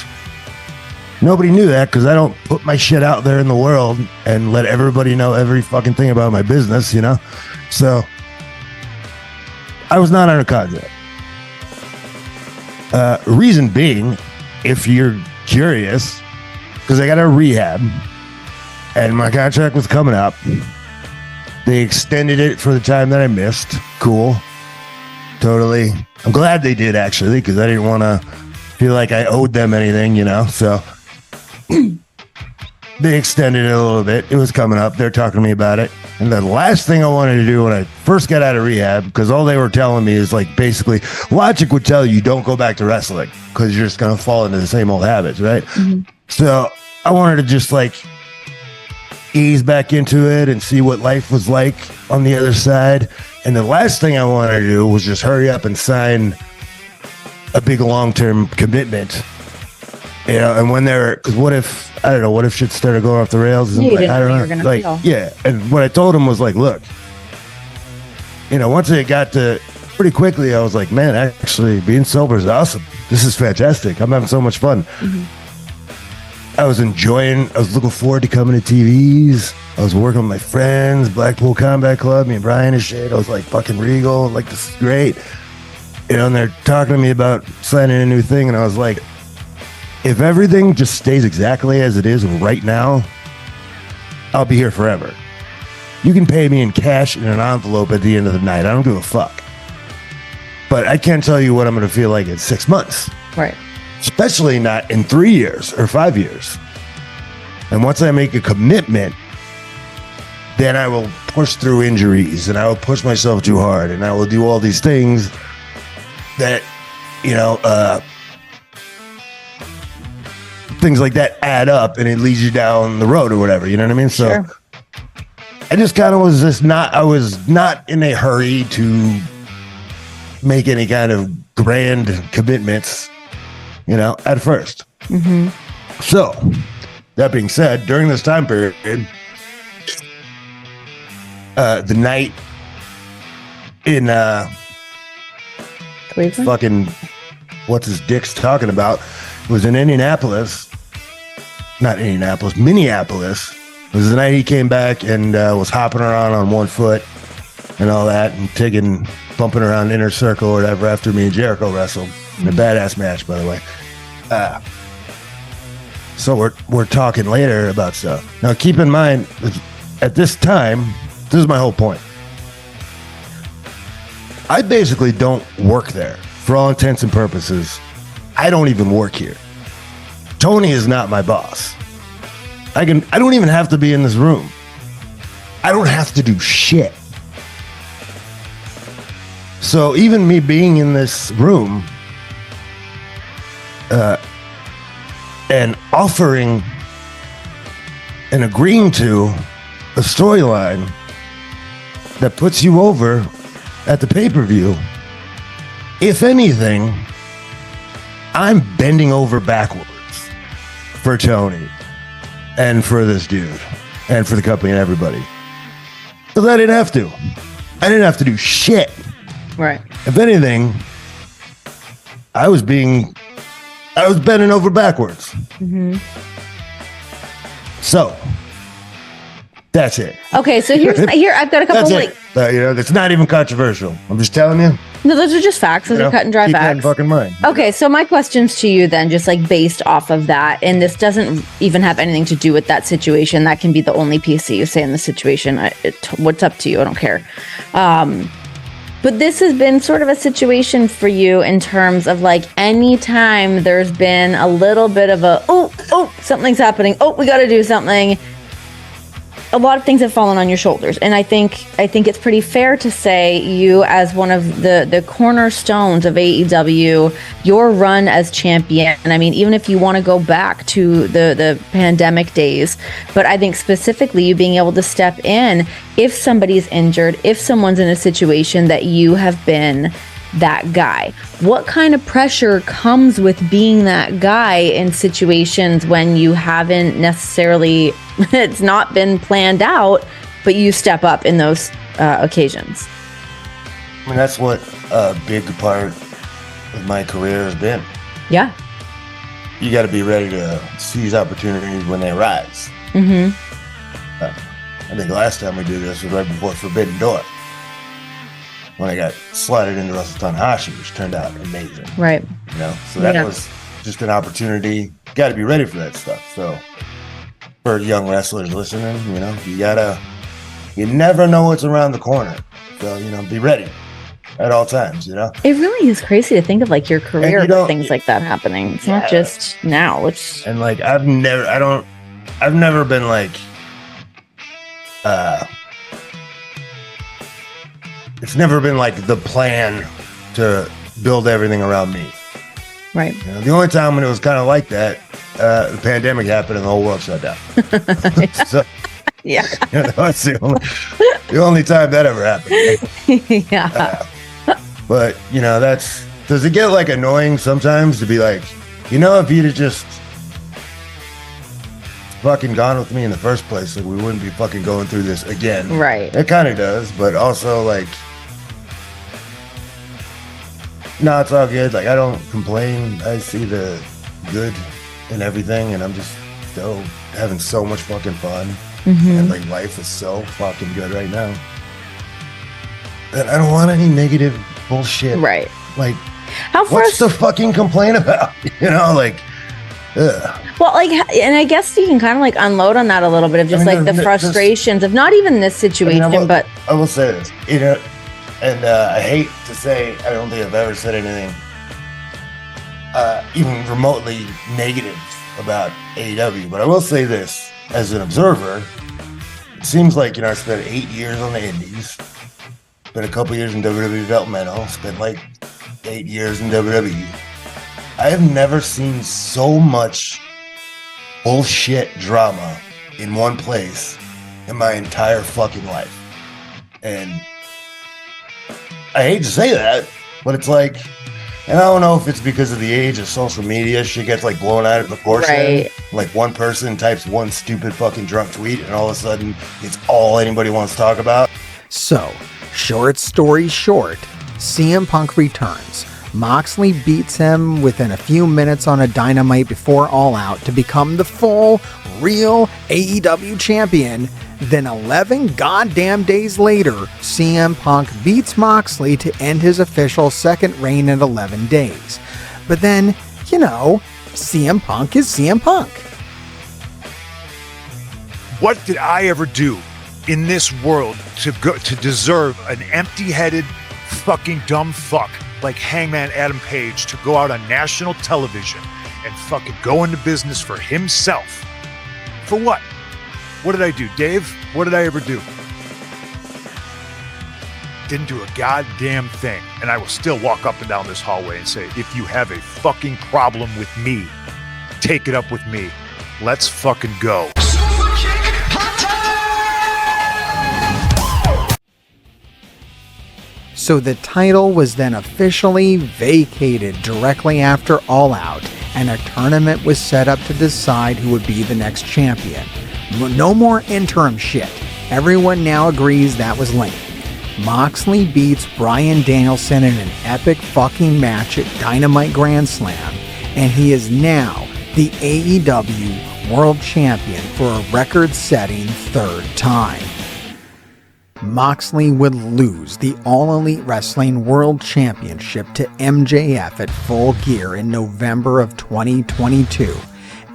Nobody knew that because I don't put my shit out there in the world and let everybody know every fucking thing about my business, you know? So I was not under contract. Reason being, if you're curious, because I got a rehab and my contract was coming up. They extended it for the time that I missed. Cool. Totally. I'm glad they did, actually, because I didn't want to feel like I owed them anything, you know? So they extended it a little bit. It was coming up. They're talking to me about it. And the last thing I wanted to do when I first got out of rehab, because all they were telling me is like, basically, logic would tell you don't go back to wrestling because you're just going to fall into the same old habits, right? Mm-hmm. So I wanted to just like ease back into it and see what life was like on the other side. And the last thing I wanted to do was just hurry up and sign a big long-term commitment. You know, and when because what if shit started going off the rails? And I don't know. Like, yeah. And what I told him was like, look, you know, once it got to pretty quickly, I was like, man, actually being sober is awesome. This is fantastic. I'm having so much fun. Mm-hmm. I was looking forward to coming to TVs. I was working with my friends, Blackpool Combat Club, me and Brian and shit. I was like fucking regal. Like, this is great. You know, and they're talking to me about signing a new thing. And I was like, if everything just stays exactly as it is right now, I'll be here forever. You can pay me in cash in an envelope at the end of the night. I don't give a fuck. But I can't tell you what I'm going to feel like in 6 months. Right. Especially not in 3 years or 5 years. And once I make a commitment, then I will push through injuries and I will push myself too hard and I will do all these things that, you know, things like that add up and it leads you down the road or whatever, you know what I mean? So sure. I just kind of I was not in a hurry to make any kind of grand commitments, you know, at first. Mm-hmm. So That being said, during this time period, the night in Cleveland? fucking what's his dick's talking about was in Minneapolis. It was the night he came back and was hopping around on one foot and all that and bumping around Inner Circle or whatever after me and Jericho wrestled in a badass match, by the way. So we're talking later about stuff. Now keep in mind, at this time, this is my whole point. I basically don't work there. For all intents and purposes, I don't even work here. Tony is not my boss. I don't even have to be in this room. I don't have to do shit. So even me being in this room and offering and agreeing to a storyline that puts you over at the pay-per-view, if anything, I'm bending over backwards for Tony and for this dude and for the company and everybody. Because I didn't have to. I didn't have to do shit. Right. If anything, I was bending over backwards. Mm-hmm. So that's it. Okay, so here I've got a couple That's it. It's not even controversial. I'm just telling you. No, those are just facts. Those are cut and dry keep that in facts. fucking mind. Okay, so my questions to you then, just like based off of that, and this doesn't even have anything to do with that situation. That can be the only piece that you say in the situation. What's up to you? I don't care. But this has been sort of a situation for you in terms of like anytime there's been a little bit of a, oh, something's happening. Oh, we got to do something. A lot of things have fallen on your shoulders. And I think it's pretty fair to say you, as one of the cornerstones of AEW, your run as champion. And I mean, even if you want to go back to the pandemic days, but I think specifically you being able to step in if somebody's injured, if someone's in a situation that you have been that guy. What kind of pressure comes with being that guy in situations when you haven't necessarily, it's not been planned out, but you step up in those occasions? I mean, that's what a big part of my career has been. Yeah. You got to be ready to seize opportunities when they arise. Mm-hmm. I think last time we did this was right before Forbidden Door, when I got slotted into Russell Tanahashi, which turned out amazing. Right. You know, so that was just an opportunity. Got to be ready for that stuff. So for young wrestlers listening, you know, you never know what's around the corner. So, you know, be ready at all times, you know? It really is crazy to think of like your career with things like that happening. It's not just now. And like, I've never been like, it's never been like the plan to build everything around me. Right. You know, the only time when it was kind of like that, the pandemic happened and the whole world shut down. So, yeah. You know, that's the only time that ever happened. Yeah. But, you know, does it get like annoying sometimes to be like, you know, if you'd have just fucking gone with me in the first place, like we wouldn't be fucking going through this again. Right. It kind of does, but also like, no, it's all good. Like, I don't complain. I see the good in everything, and I'm just still having so much fucking fun. Mm-hmm. And like, life is so fucking good right now. And I don't want any negative bullshit. Right. Like, what's to fucking complain about? You know, like, ugh. Well, like, and I guess you can kind of like unload on that a little bit of just like the frustrations of not even this situation, but I will say this, you know, and I hate to say, I don't think I've ever said anything even remotely negative about AEW, but I will say this as an observer. It seems like, you know, I spent 8 years on the Indies, spent a couple years in WWE developmental, spent like 8 years in WWE. I have never seen so much bullshit drama in one place in my entire fucking life. And I hate to say that, but it's like, And I don't know if it's because of the age of social media, shit gets like blown out of proportion. Right. Like one person types one stupid fucking drunk tweet and all of a sudden it's all anybody wants to talk about. So, short story short, CM Punk returns. Moxley beats him within a few minutes on a Dynamite before All Out to become the full, real AEW champion. Then 11 goddamn days later, CM Punk beats Moxley to end his official second reign in 11 days. But then, you know, CM Punk is CM Punk. What did I ever do in this world to deserve an empty-headed fucking dumb fuck like Hangman Adam Page to go out on national television and fucking go into business for himself? For what? What did I do, Dave? What did I ever do? Didn't do a goddamn thing. And I will still walk up and down this hallway and say, if you have a fucking problem with me, take it up with me. Let's fucking go. So the title was then officially vacated directly after All Out, and a tournament was set up to decide who would be the next champion. No more interim shit. Everyone now agrees that was lame. Moxley beats Bryan Danielson in an epic fucking match at Dynamite Grand Slam, and he is now the AEW World Champion for a record-setting third time. Moxley would lose the All Elite Wrestling World Championship to MJF at Full Gear in November of 2022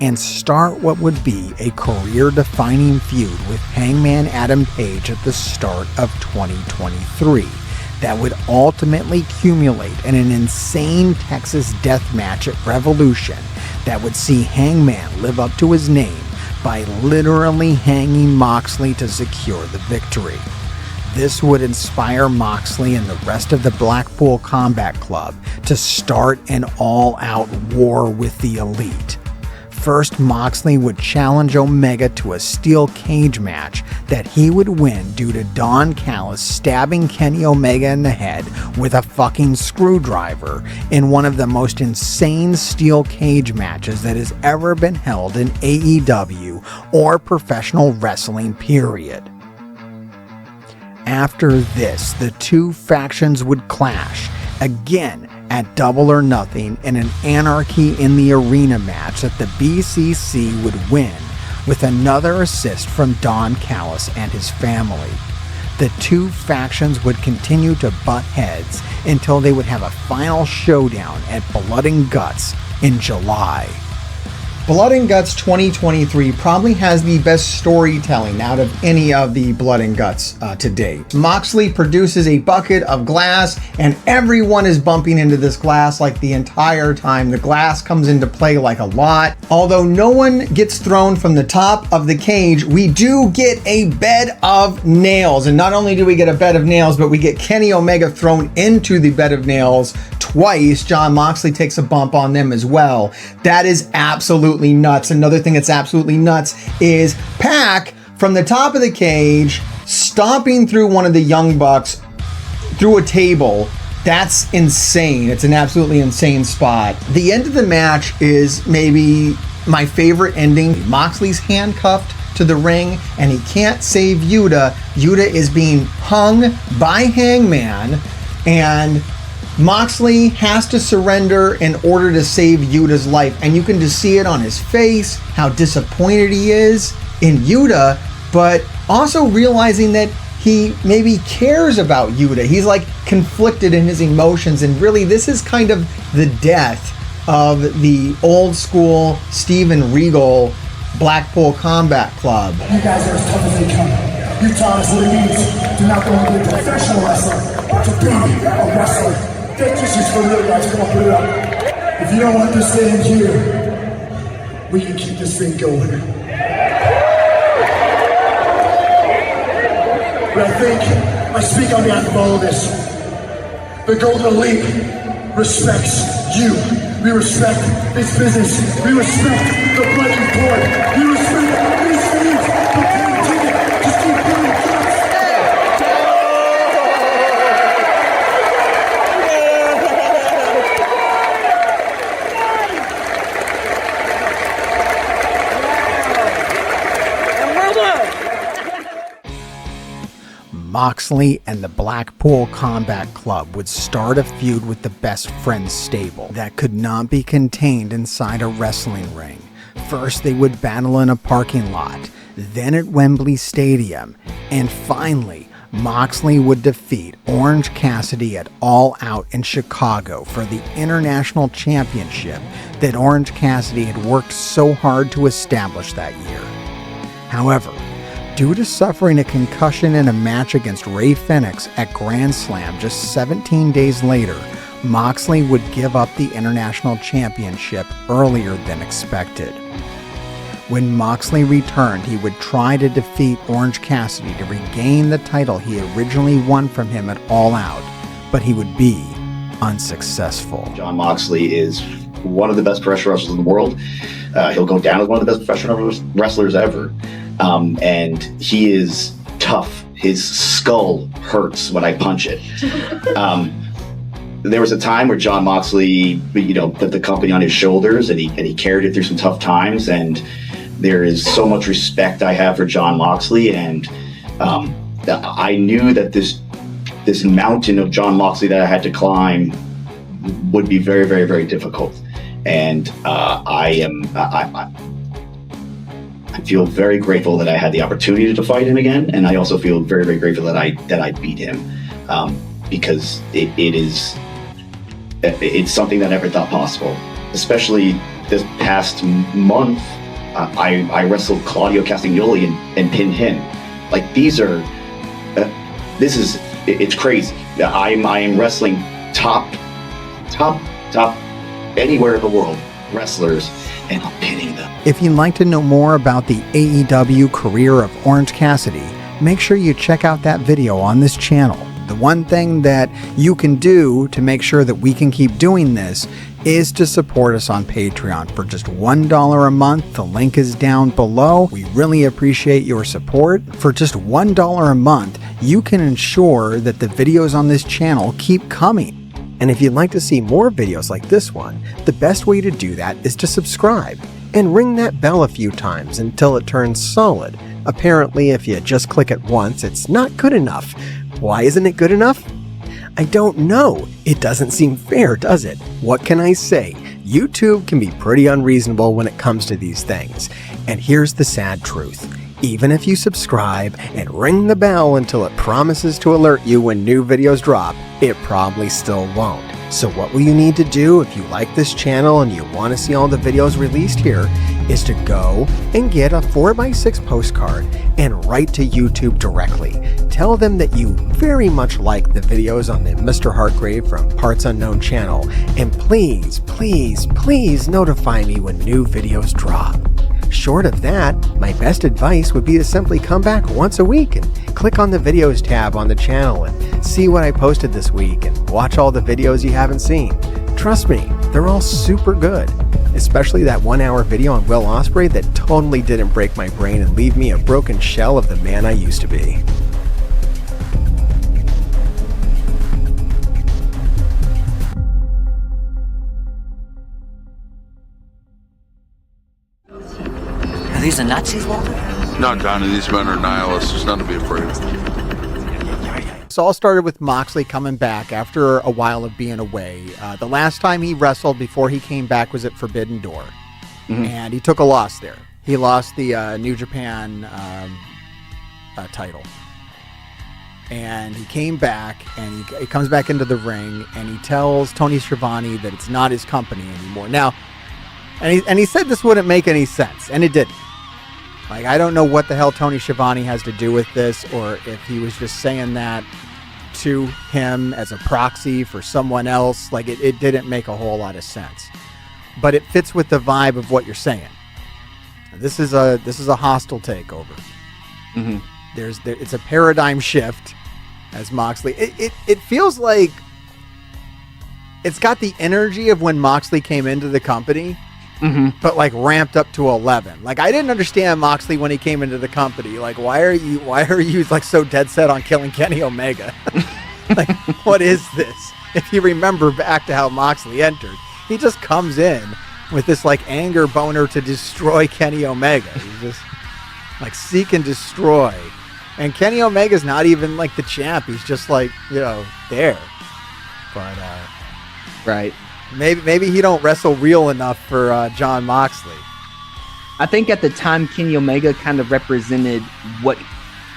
and start what would be a career-defining feud with Hangman Adam Page at the start of 2023 that would ultimately accumulate in an insane Texas death match at Revolution that would see Hangman live up to his name by literally hanging Moxley to secure the victory. This would inspire Moxley and the rest of the Blackpool Combat Club to start an all-out war with the Elite. First, Moxley would challenge Omega to a steel cage match that he would win due to Don Callis stabbing Kenny Omega in the head with a fucking screwdriver in one of the most insane steel cage matches that has ever been held in AEW or professional wrestling, period. After this, the two factions would clash, again at Double or Nothing in an Anarchy in the Arena match that the BCC would win with another assist from Don Callis and his family. The two factions would continue to butt heads until they would have a final showdown at Blood and Guts in July. Blood and Guts 2023 probably has the best storytelling out of any of the Blood and Guts to date. Moxley produces a bucket of glass and everyone is bumping into this glass like the entire time. The glass comes into play like a lot. Although no one gets thrown from the top of the cage, we do get a bed of nails. And not only do we get a bed of nails, but we get Kenny Omega thrown into the bed of nails twice. Jon Moxley takes a bump on them as well. That is absolutely nuts. Another thing that's absolutely nuts is Pac from the top of the cage stomping through one of the Young Bucks through a table. That's insane. It's an absolutely insane spot. The end of the match is maybe my favorite ending. Moxley's handcuffed to the ring and he can't save Yuta. Yuta is being hung by Hangman and Moxley has to surrender in order to save Yuta's life, and you can just see it on his face, how disappointed he is in Yuta, but also realizing that he maybe cares about Yuta. He's like conflicted in his emotions, and really this is kind of the death of the old school Steven Regal Blackpool Combat Club. You guys are as tough as they come. You taught us what it means to not only be a professional wrestler, but to be a wrestler. Take tissues for real, guys. Come on, put it up. If you don't understand here, we can keep this thing going. But I think I speak on behalf of all of this. The Golden Elite respects you. We respect this business. We respect the blood and poured. We respect these things. The pain ticket. Just keep doing it. Moxley and the Blackpool Combat Club would start a feud with the Best Friends stable that could not be contained inside a wrestling ring. First, they would battle in a parking lot, then at Wembley Stadium, and finally, Moxley would defeat Orange Cassidy at All Out in Chicago for the International Championship that Orange Cassidy had worked so hard to establish that year. However, due to suffering a concussion in a match against Rey Fenix at Grand Slam just 17 days later, Moxley would give up the International Championship earlier than expected. When Moxley returned, he would try to defeat Orange Cassidy to regain the title he originally won from him at All Out, but he would be unsuccessful. Jon Moxley is one of the best professional wrestlers in the world. He'll go down as one of the best professional wrestlers ever. And he is tough. His skull hurts when I punch it. There was a time where Jon Moxley, put the company on his shoulders, and he carried it through some tough times. And there is so much respect I have for Jon Moxley, and I knew that this mountain of Jon Moxley that I had to climb would be very, very, very difficult. And I feel very grateful that I had the opportunity to fight him again, and I also feel very, very grateful that I beat him, because it's something that I never thought possible. Especially this past month, I wrestled Claudio Castagnoli and pinned him. Like, it's crazy. I am wrestling top anywhere in the world wrestlers, and I'm pinning them. If you'd like to know more about the AEW career of Orange Cassidy, make sure you check out that video on this channel. The one thing that you can do to make sure that we can keep doing this is to support us on Patreon for just $1 a month. The link is down below. We really appreciate your support. For just $1 a month, you can ensure that the videos on this channel keep coming. And if you'd like to see more videos like this one, the best way to do that is to subscribe and ring that bell a few times until it turns solid. Apparently, if you just click it once, it's not good enough. Why isn't it good enough? I don't know. It doesn't seem fair, does it? What can I say? YouTube can be pretty unreasonable when it comes to these things. And here's the sad truth. Even if you subscribe and ring the bell until it promises to alert you when new videos drop, it probably still won't. So what will you need to do if you like this channel and you want to see all the videos released here is to go and get a 4x6 postcard and write to YouTube directly. Tell them that you very much like the videos on the Mr. Hartgrave from Parts Unknown channel, and please, please, please notify me when new videos drop. Short of that, my best advice would be to simply come back once a week and click on the videos tab on the channel and see what I posted this week and watch all the videos you haven't seen. Trust me, they're all super good. Especially that 1-hour video on Will Ospreay that totally didn't break my brain and leave me a broken shell of the man I used to be. Are these the Nazis, Walter? No, Johnny, these men are nihilists. There's nothing to be afraid of. This all started with Moxley coming back after a while of being away. The last time he wrestled before he came back was at Forbidden Door. And he took a loss there. He lost the New Japan title. And he came back, and he comes back into the ring, and he tells Tony Schiavone that it's not his company anymore. Now, and he said this wouldn't make any sense, and it didn't. Like, I don't know what the hell Tony Schiavone has to do with this, or if he was just saying that to him as a proxy for someone else. Like, it didn't make a whole lot of sense. But it fits with the vibe of what you're saying. This is a hostile takeover. It's a paradigm shift, as Moxley. It feels like it's got the energy of when Moxley came into the company. But like ramped up to 11. Like, I didn't understand Moxley when he came into the company. Like, why are you like so dead set on killing Kenny Omega? Like, what is this? If you remember back to how Moxley entered, he just comes in with this like anger boner to destroy Kenny Omega. He's just like seek and destroy And Kenny Omega's not even like the champ. He's just like, there. But right. Maybe he don't wrestle real enough for Jon Moxley. I think at the time Kenny Omega kind of represented what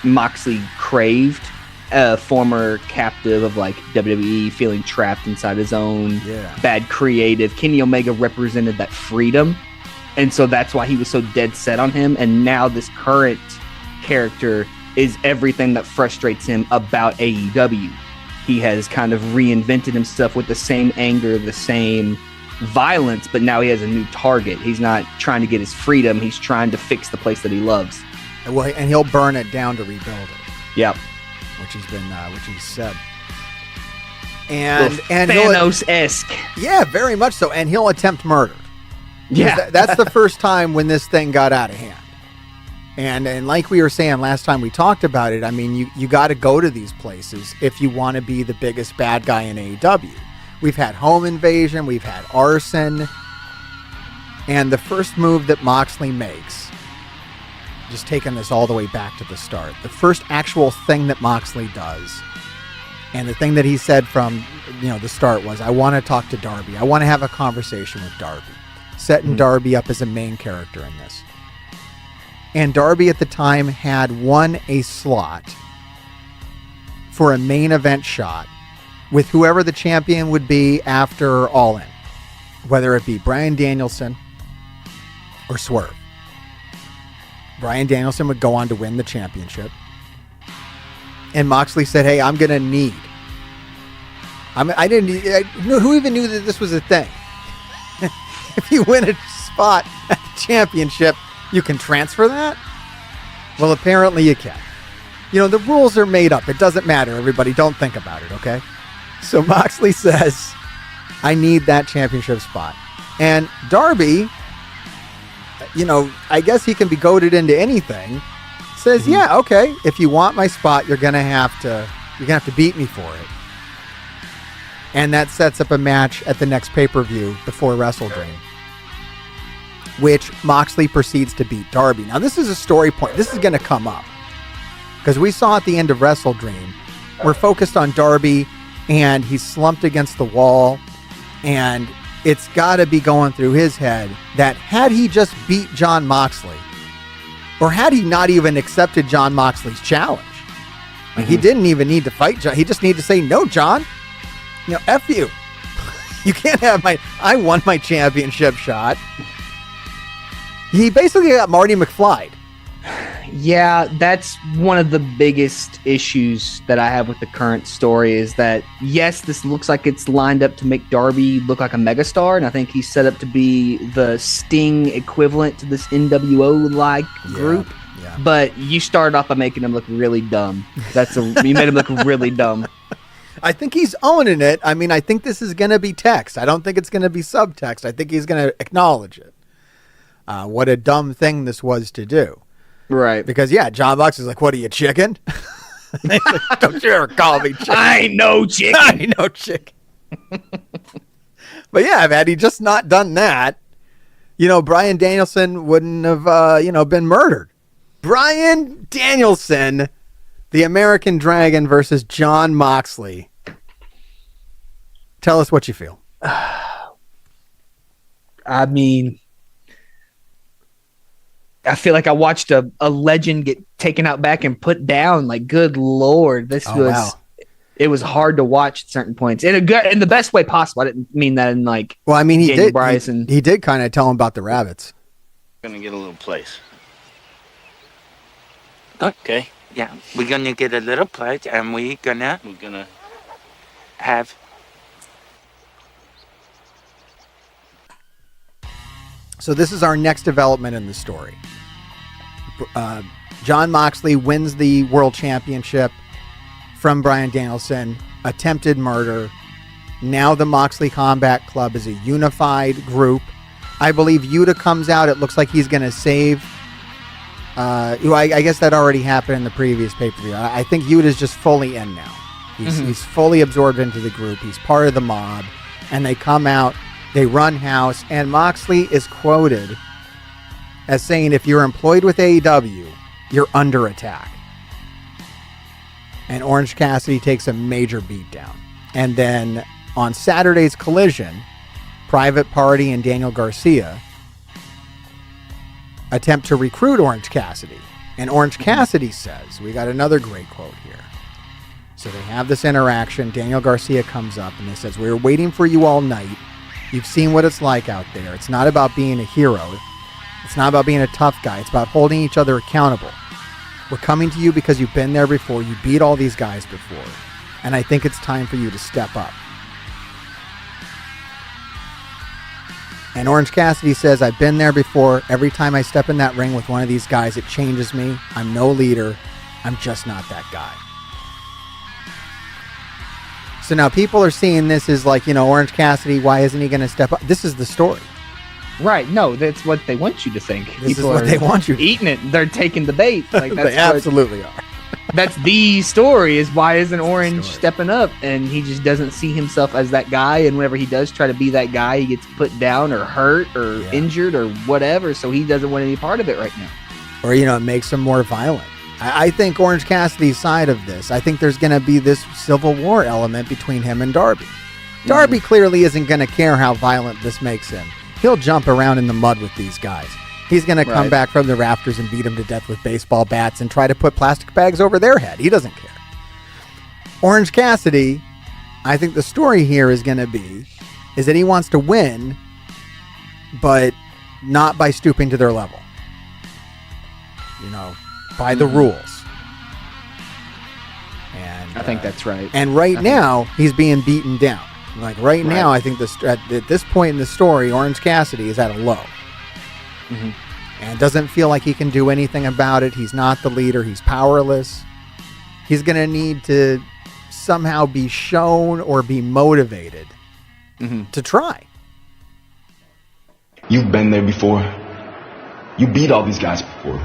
Moxley craved. A former captive of like WWE, feeling trapped inside his own bad creative. Kenny Omega represented that freedom. And so that's why he was so dead set on him. And now this current character is everything that frustrates him about AEW. He has kind of reinvented himself with the same anger, the same violence, but now he has a new target. He's not trying to get his freedom. He's trying to fix the place that he loves. Well, and he'll burn it down to rebuild it. Yep. Which he's said. And Thanos-esque. Yeah, very much so. And he'll attempt murder. Yeah. That's the first time when this thing got out of hand. And like we were saying last time we talked about it, I mean, you got to go to these places if you want to be the biggest bad guy in AEW. We've had home invasion, we've had arson, and the first move that Moxley makes, just taking this all the way back to the start, the first actual thing that Moxley does, and the thing that he said from the start was, I want to talk to Darby. I want to have a conversation with Darby. Setting Darby up as a main character in this. And Darby at the time had won a slot for a main event shot with whoever the champion would be after All In, whether it be Bryan Danielson or Swerve. Bryan Danielson would go on to win the championship. And Moxley said, hey, I'm going to need. Who even knew that this was a thing? If you win a spot at the championship, you can transfer that? Well, apparently you can. The rules are made up. It doesn't matter, everybody. Don't think about it, okay? So Moxley says, I need that championship spot. And Darby, I guess he can be goaded into anything. Says, yeah, okay. If you want my spot, you're gonna have to beat me for it. And that sets up a match at the next pay-per-view before Wrestle Dream, which Moxley proceeds to beat Darby. Now, this is a story point. This is going to come up because we saw at the end of Wrestle Dream, we're focused on Darby and he's slumped against the wall, and it's got to be going through his head that had he just beat Jon Moxley, or had he not even accepted Jon Moxley's challenge, he didn't even need to fight Jon. He just needed to say, no, Jon, F you. You can't have I won my championship shot. He basically got Marty McFly. Yeah, that's one of the biggest issues that I have with the current story is that, yes, this looks like it's lined up to make Darby look like a megastar, and I think he's set up to be the Sting equivalent to this NWO-like group. Yeah. But you started off by making him look really dumb. You made him look really dumb. I think he's owning it. I mean, I think this is going to be text. I don't think it's going to be subtext. I think he's going to acknowledge it. What a dumb thing this was to do. Right. Because, Jon Moxley's like, what are you, chicken? Don't you ever call me chicken. I ain't no chicken. I ain't no chicken. But had he just not done that, Bryan Danielson wouldn't have, been murdered. Bryan Danielson, the American Dragon versus Jon Moxley. Tell us what you feel. I mean, I feel like I watched a legend get taken out back and put down. Like, good Lord, it was hard to watch at certain points in the best way possible. I didn't mean that in like. Well, I mean, he Daniel did. Bryson. He did kind of tell him about the rabbits. Gonna get a little place. Okay. Yeah, we're gonna get a little plate, and we're gonna have. So this is our next development in the story. Jon Moxley wins the world championship from Bryan Danielson. Attempted murder. Now the Moxley Combat Club is a unified group. I believe Yuta comes out. It looks like he's going to save. I guess that already happened in the previous pay-per-view. I think Yuta's just fully in now. He's fully absorbed into the group. He's part of the mob. And they come out. They run house. And Moxley is quoted as saying, if you're employed with AEW, you're under attack. and Orange Cassidy takes a major beatdown. And then on Saturday's Collision, Private Party and Daniel Garcia attempt to recruit Orange Cassidy. And Orange Cassidy says, we got another great quote here. So they have this interaction. Daniel Garcia comes up and he says, we were waiting for you all night. You've seen what it's like out there. It's not about being a hero. It's not about being a tough guy. It's about holding each other accountable. We're coming to you because you've been there before. You beat all these guys before. And I think it's time for you to step up. And Orange Cassidy says, I've been there before. Every time I step in that ring with one of these guys, it changes me. I'm no leader. I'm just not that guy. So now people are seeing this as like, Orange Cassidy, why isn't he going to step up? This is the story. Right. No, that's what they want you to think. This is what they want you to eating it. They're taking the bait. Like that's they absolutely are. That's the story, is why isn't Orange stepping up? And he just doesn't see himself as that guy. And whenever he does try to be that guy, he gets put down or hurt or injured or whatever. So he doesn't want any part of it right now. Or, it makes him more violent. I think Orange Cassidy's side of this, I think there's going to be this Civil War element between him and Darby. Darby clearly isn't going to care how violent this makes him. He'll jump around in the mud with these guys. He's going to come back from the rafters and beat them to death with baseball bats and try to put plastic bags over their head. He doesn't care. Orange Cassidy, I think the story here is going to be, is that he wants to win, but not by stooping to their level. By the rules. And I think that's right. And right now, he's being beaten down. Like now, I think at this point in the story, Orange Cassidy is at a low. Mm-hmm. And doesn't feel like he can do anything about it. He's not the leader. He's powerless. He's going to need to somehow be shown or be motivated to try. You've been there before. You beat all these guys before.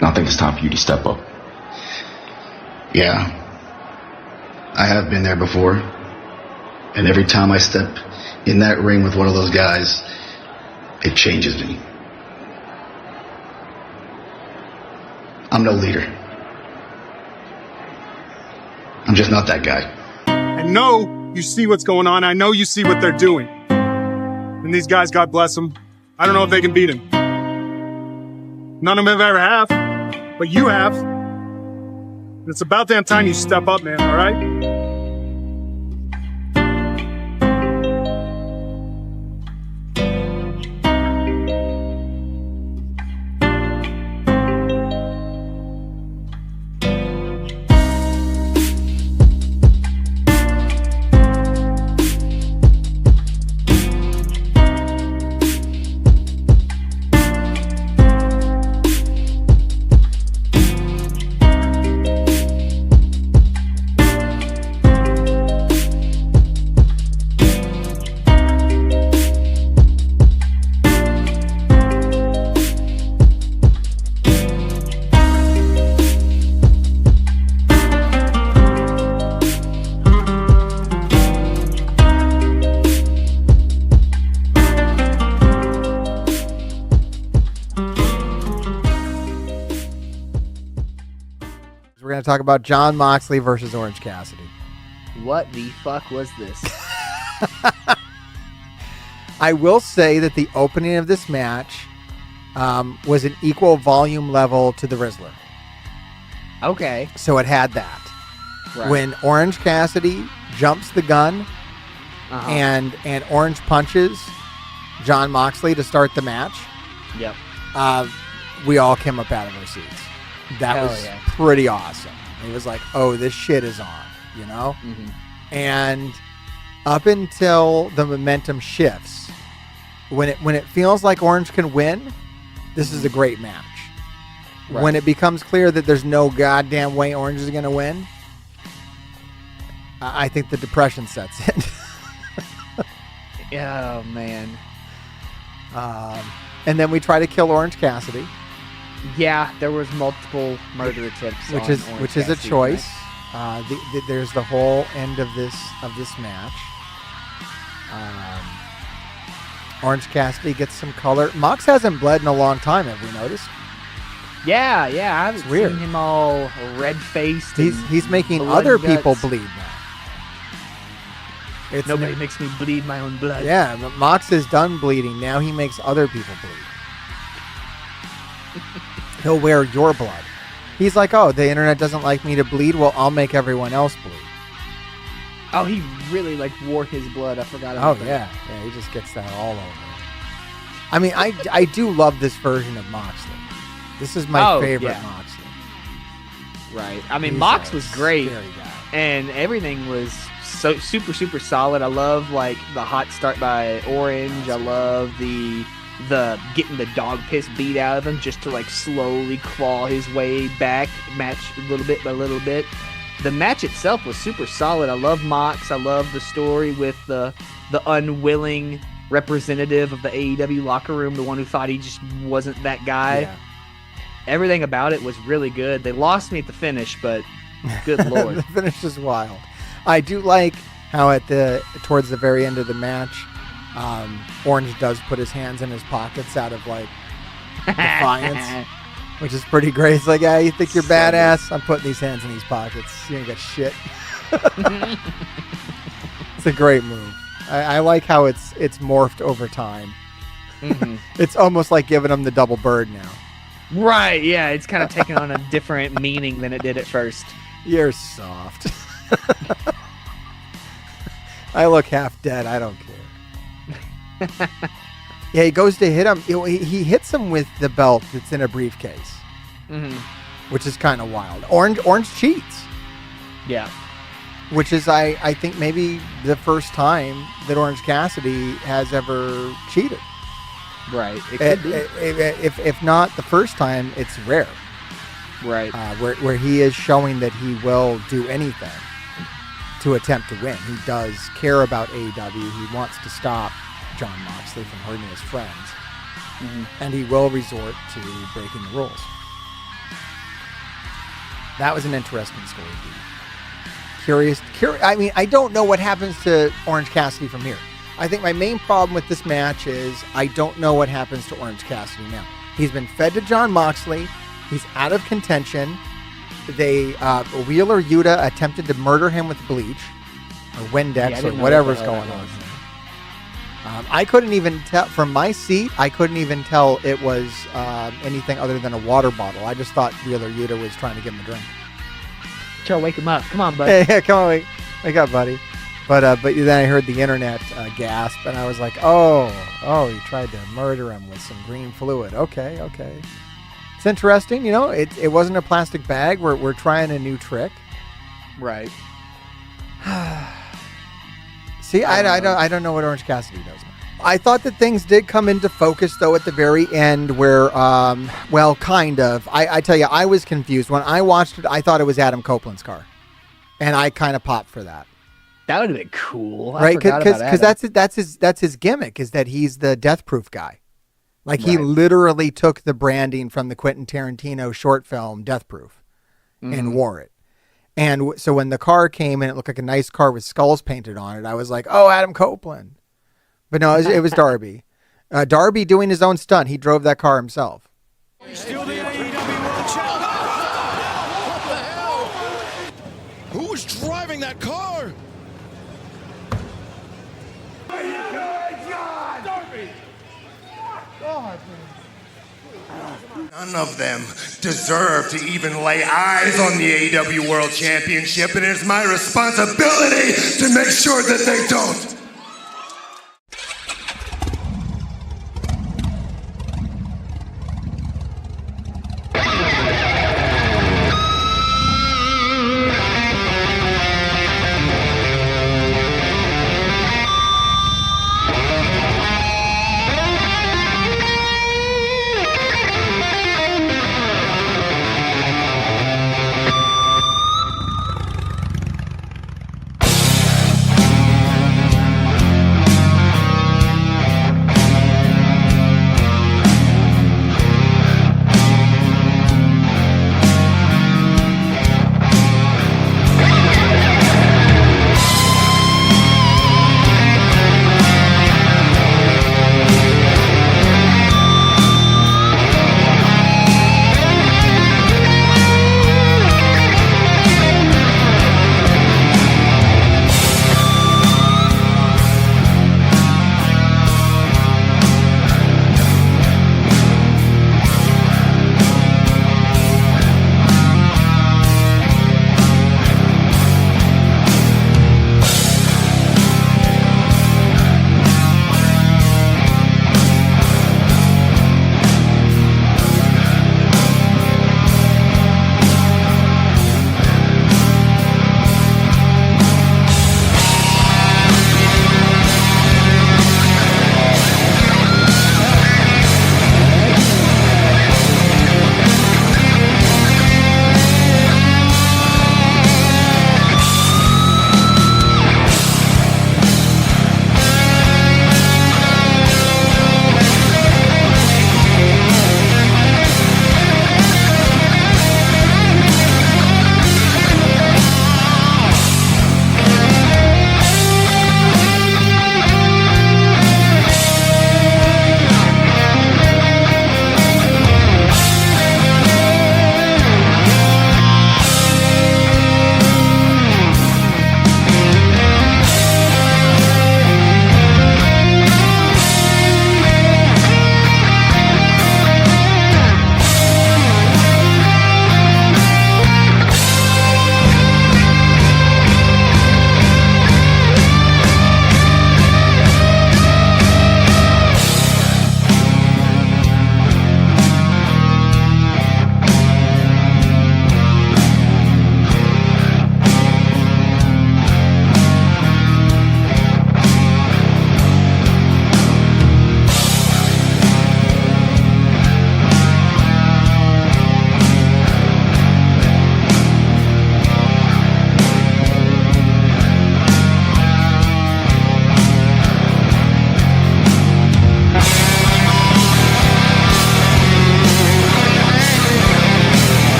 And I think it's time for you to step up. Yeah. I have been there before. And every time I step in that ring with one of those guys, it changes me. I'm no leader. I'm just not that guy. I know you see what's going on. I know you see what they're doing. And these guys, God bless them, I don't know if they can beat him. None of them ever have, but you have. And it's about damn time you step up, man, all right? We're going to talk about Jon Moxley versus Orange Cassidy. What the fuck was this? I will say that the opening of this match was an equal volume level to the Rizzler. Okay. So it had that. Right. When Orange Cassidy jumps the gun and Orange punches Jon Moxley to start the match, Yep. we all came up out of our seats. That Hell was yeah. pretty awesome. It was like, oh, this shit is on, you know? Mm-hmm. And up until the momentum shifts, when it feels like Orange can win, this is a great match. Right. When it becomes clear that there's no goddamn way Orange is going to win, I think the depression sets in. Oh, man. And then we try to kill Orange Cassidy. Yeah, there was multiple murder attempts, which on is Orange which is a Cassidy, choice. right? There's the whole end of this match. Orange Cassidy gets some color. Mox hasn't bled in a long time. Have we noticed? Yeah, I haven't weird. seen him all red-faced. He's making blood other guts. people bleed now. Nobody makes me bleed my own blood. Yeah, but Mox is done bleeding. Now he makes other people bleed. He'll wear your blood. He's like, oh, the internet doesn't like me to bleed. Well, I'll make everyone else bleed. Oh, he really wore his blood. I forgot Oh about that. yeah, he just gets that all over. I mean, I do love this version of Moxley. This is my favorite Moxley. Right. I mean, He's Mox a was great, scary guy. and everything was so super solid. I love the hot start by Orange. I love the getting the dog piss beat out of him just to slowly claw his way back, match little bit by little bit. The match itself was super solid. I love Mox. I love the story with the unwilling representative of the AEW locker room, the one who thought he just wasn't that guy. Yeah. Everything about it was really good. They lost me at the finish, but good lord. The finish is wild. I do like how towards the very end of the match, Orange does put his hands in his pockets out of defiance, which is pretty great. It's like, yeah, you think you're badass? I'm putting these hands in these pockets. You ain't got shit. It's a great move. I like how it's morphed over time. Mm-hmm. It's almost like giving him the double bird now. Right, yeah, it's kind of taken on a different meaning than it did at first. You're soft. I look half dead. I don't care. Yeah, he goes to hit him. He hits him with the belt that's in a briefcase, which is kind of wild. Orange cheats. Yeah. Which is, I think, maybe the first time that Orange Cassidy has ever cheated. Right. It could be. If not the first time, it's rare. Right. Where he is showing that he will do anything to attempt to win. He does care about AEW. He wants to stop Jon Moxley from hurting his friends. And he will resort to breaking the rules. That was an interesting story, dude. Curious. I mean, I don't know what happens to Orange Cassidy from here. I think my main problem with this match is I don't know what happens to Orange Cassidy now. He's been fed to Jon Moxley. He's out of contention. Wheeler Yuta attempted to murder him with bleach or Windex or whatever's going on. I couldn't even tell from my seat. I couldn't even tell it was anything other than a water bottle. I just thought Wheeler Yuta was trying to give him a drink. Try to wake him up. Come on, buddy. Hey, come on, wake up, buddy. But then I heard the internet gasp, and I was like, oh, he tried to murder him with some green fluid. Okay. It's interesting, it wasn't a plastic bag. We're trying a new trick. Right. See, I don't know what Orange Cassidy does now. I thought that things did come into focus, though, at the very end where, well, kind of. I tell you, I was confused. When I watched it, I thought it was Adam Copeland's car. And I kind of popped for that. That would have been cool. Right? Because that's his gimmick, is that he's the Death Proof guy. He literally took the branding from the Quentin Tarantino short film Death Proof and wore it. And so when the car came and it looked like a nice car with skulls painted on it, I was like, oh, Adam Copeland. But no, it was Darby. Darby doing his own stunt. He drove that car himself. Still the AEW World Champion. What the hell? Who was driving that car? None of them deserve to even lay eyes on the AEW World Championship, and it is my responsibility to make sure that they don't.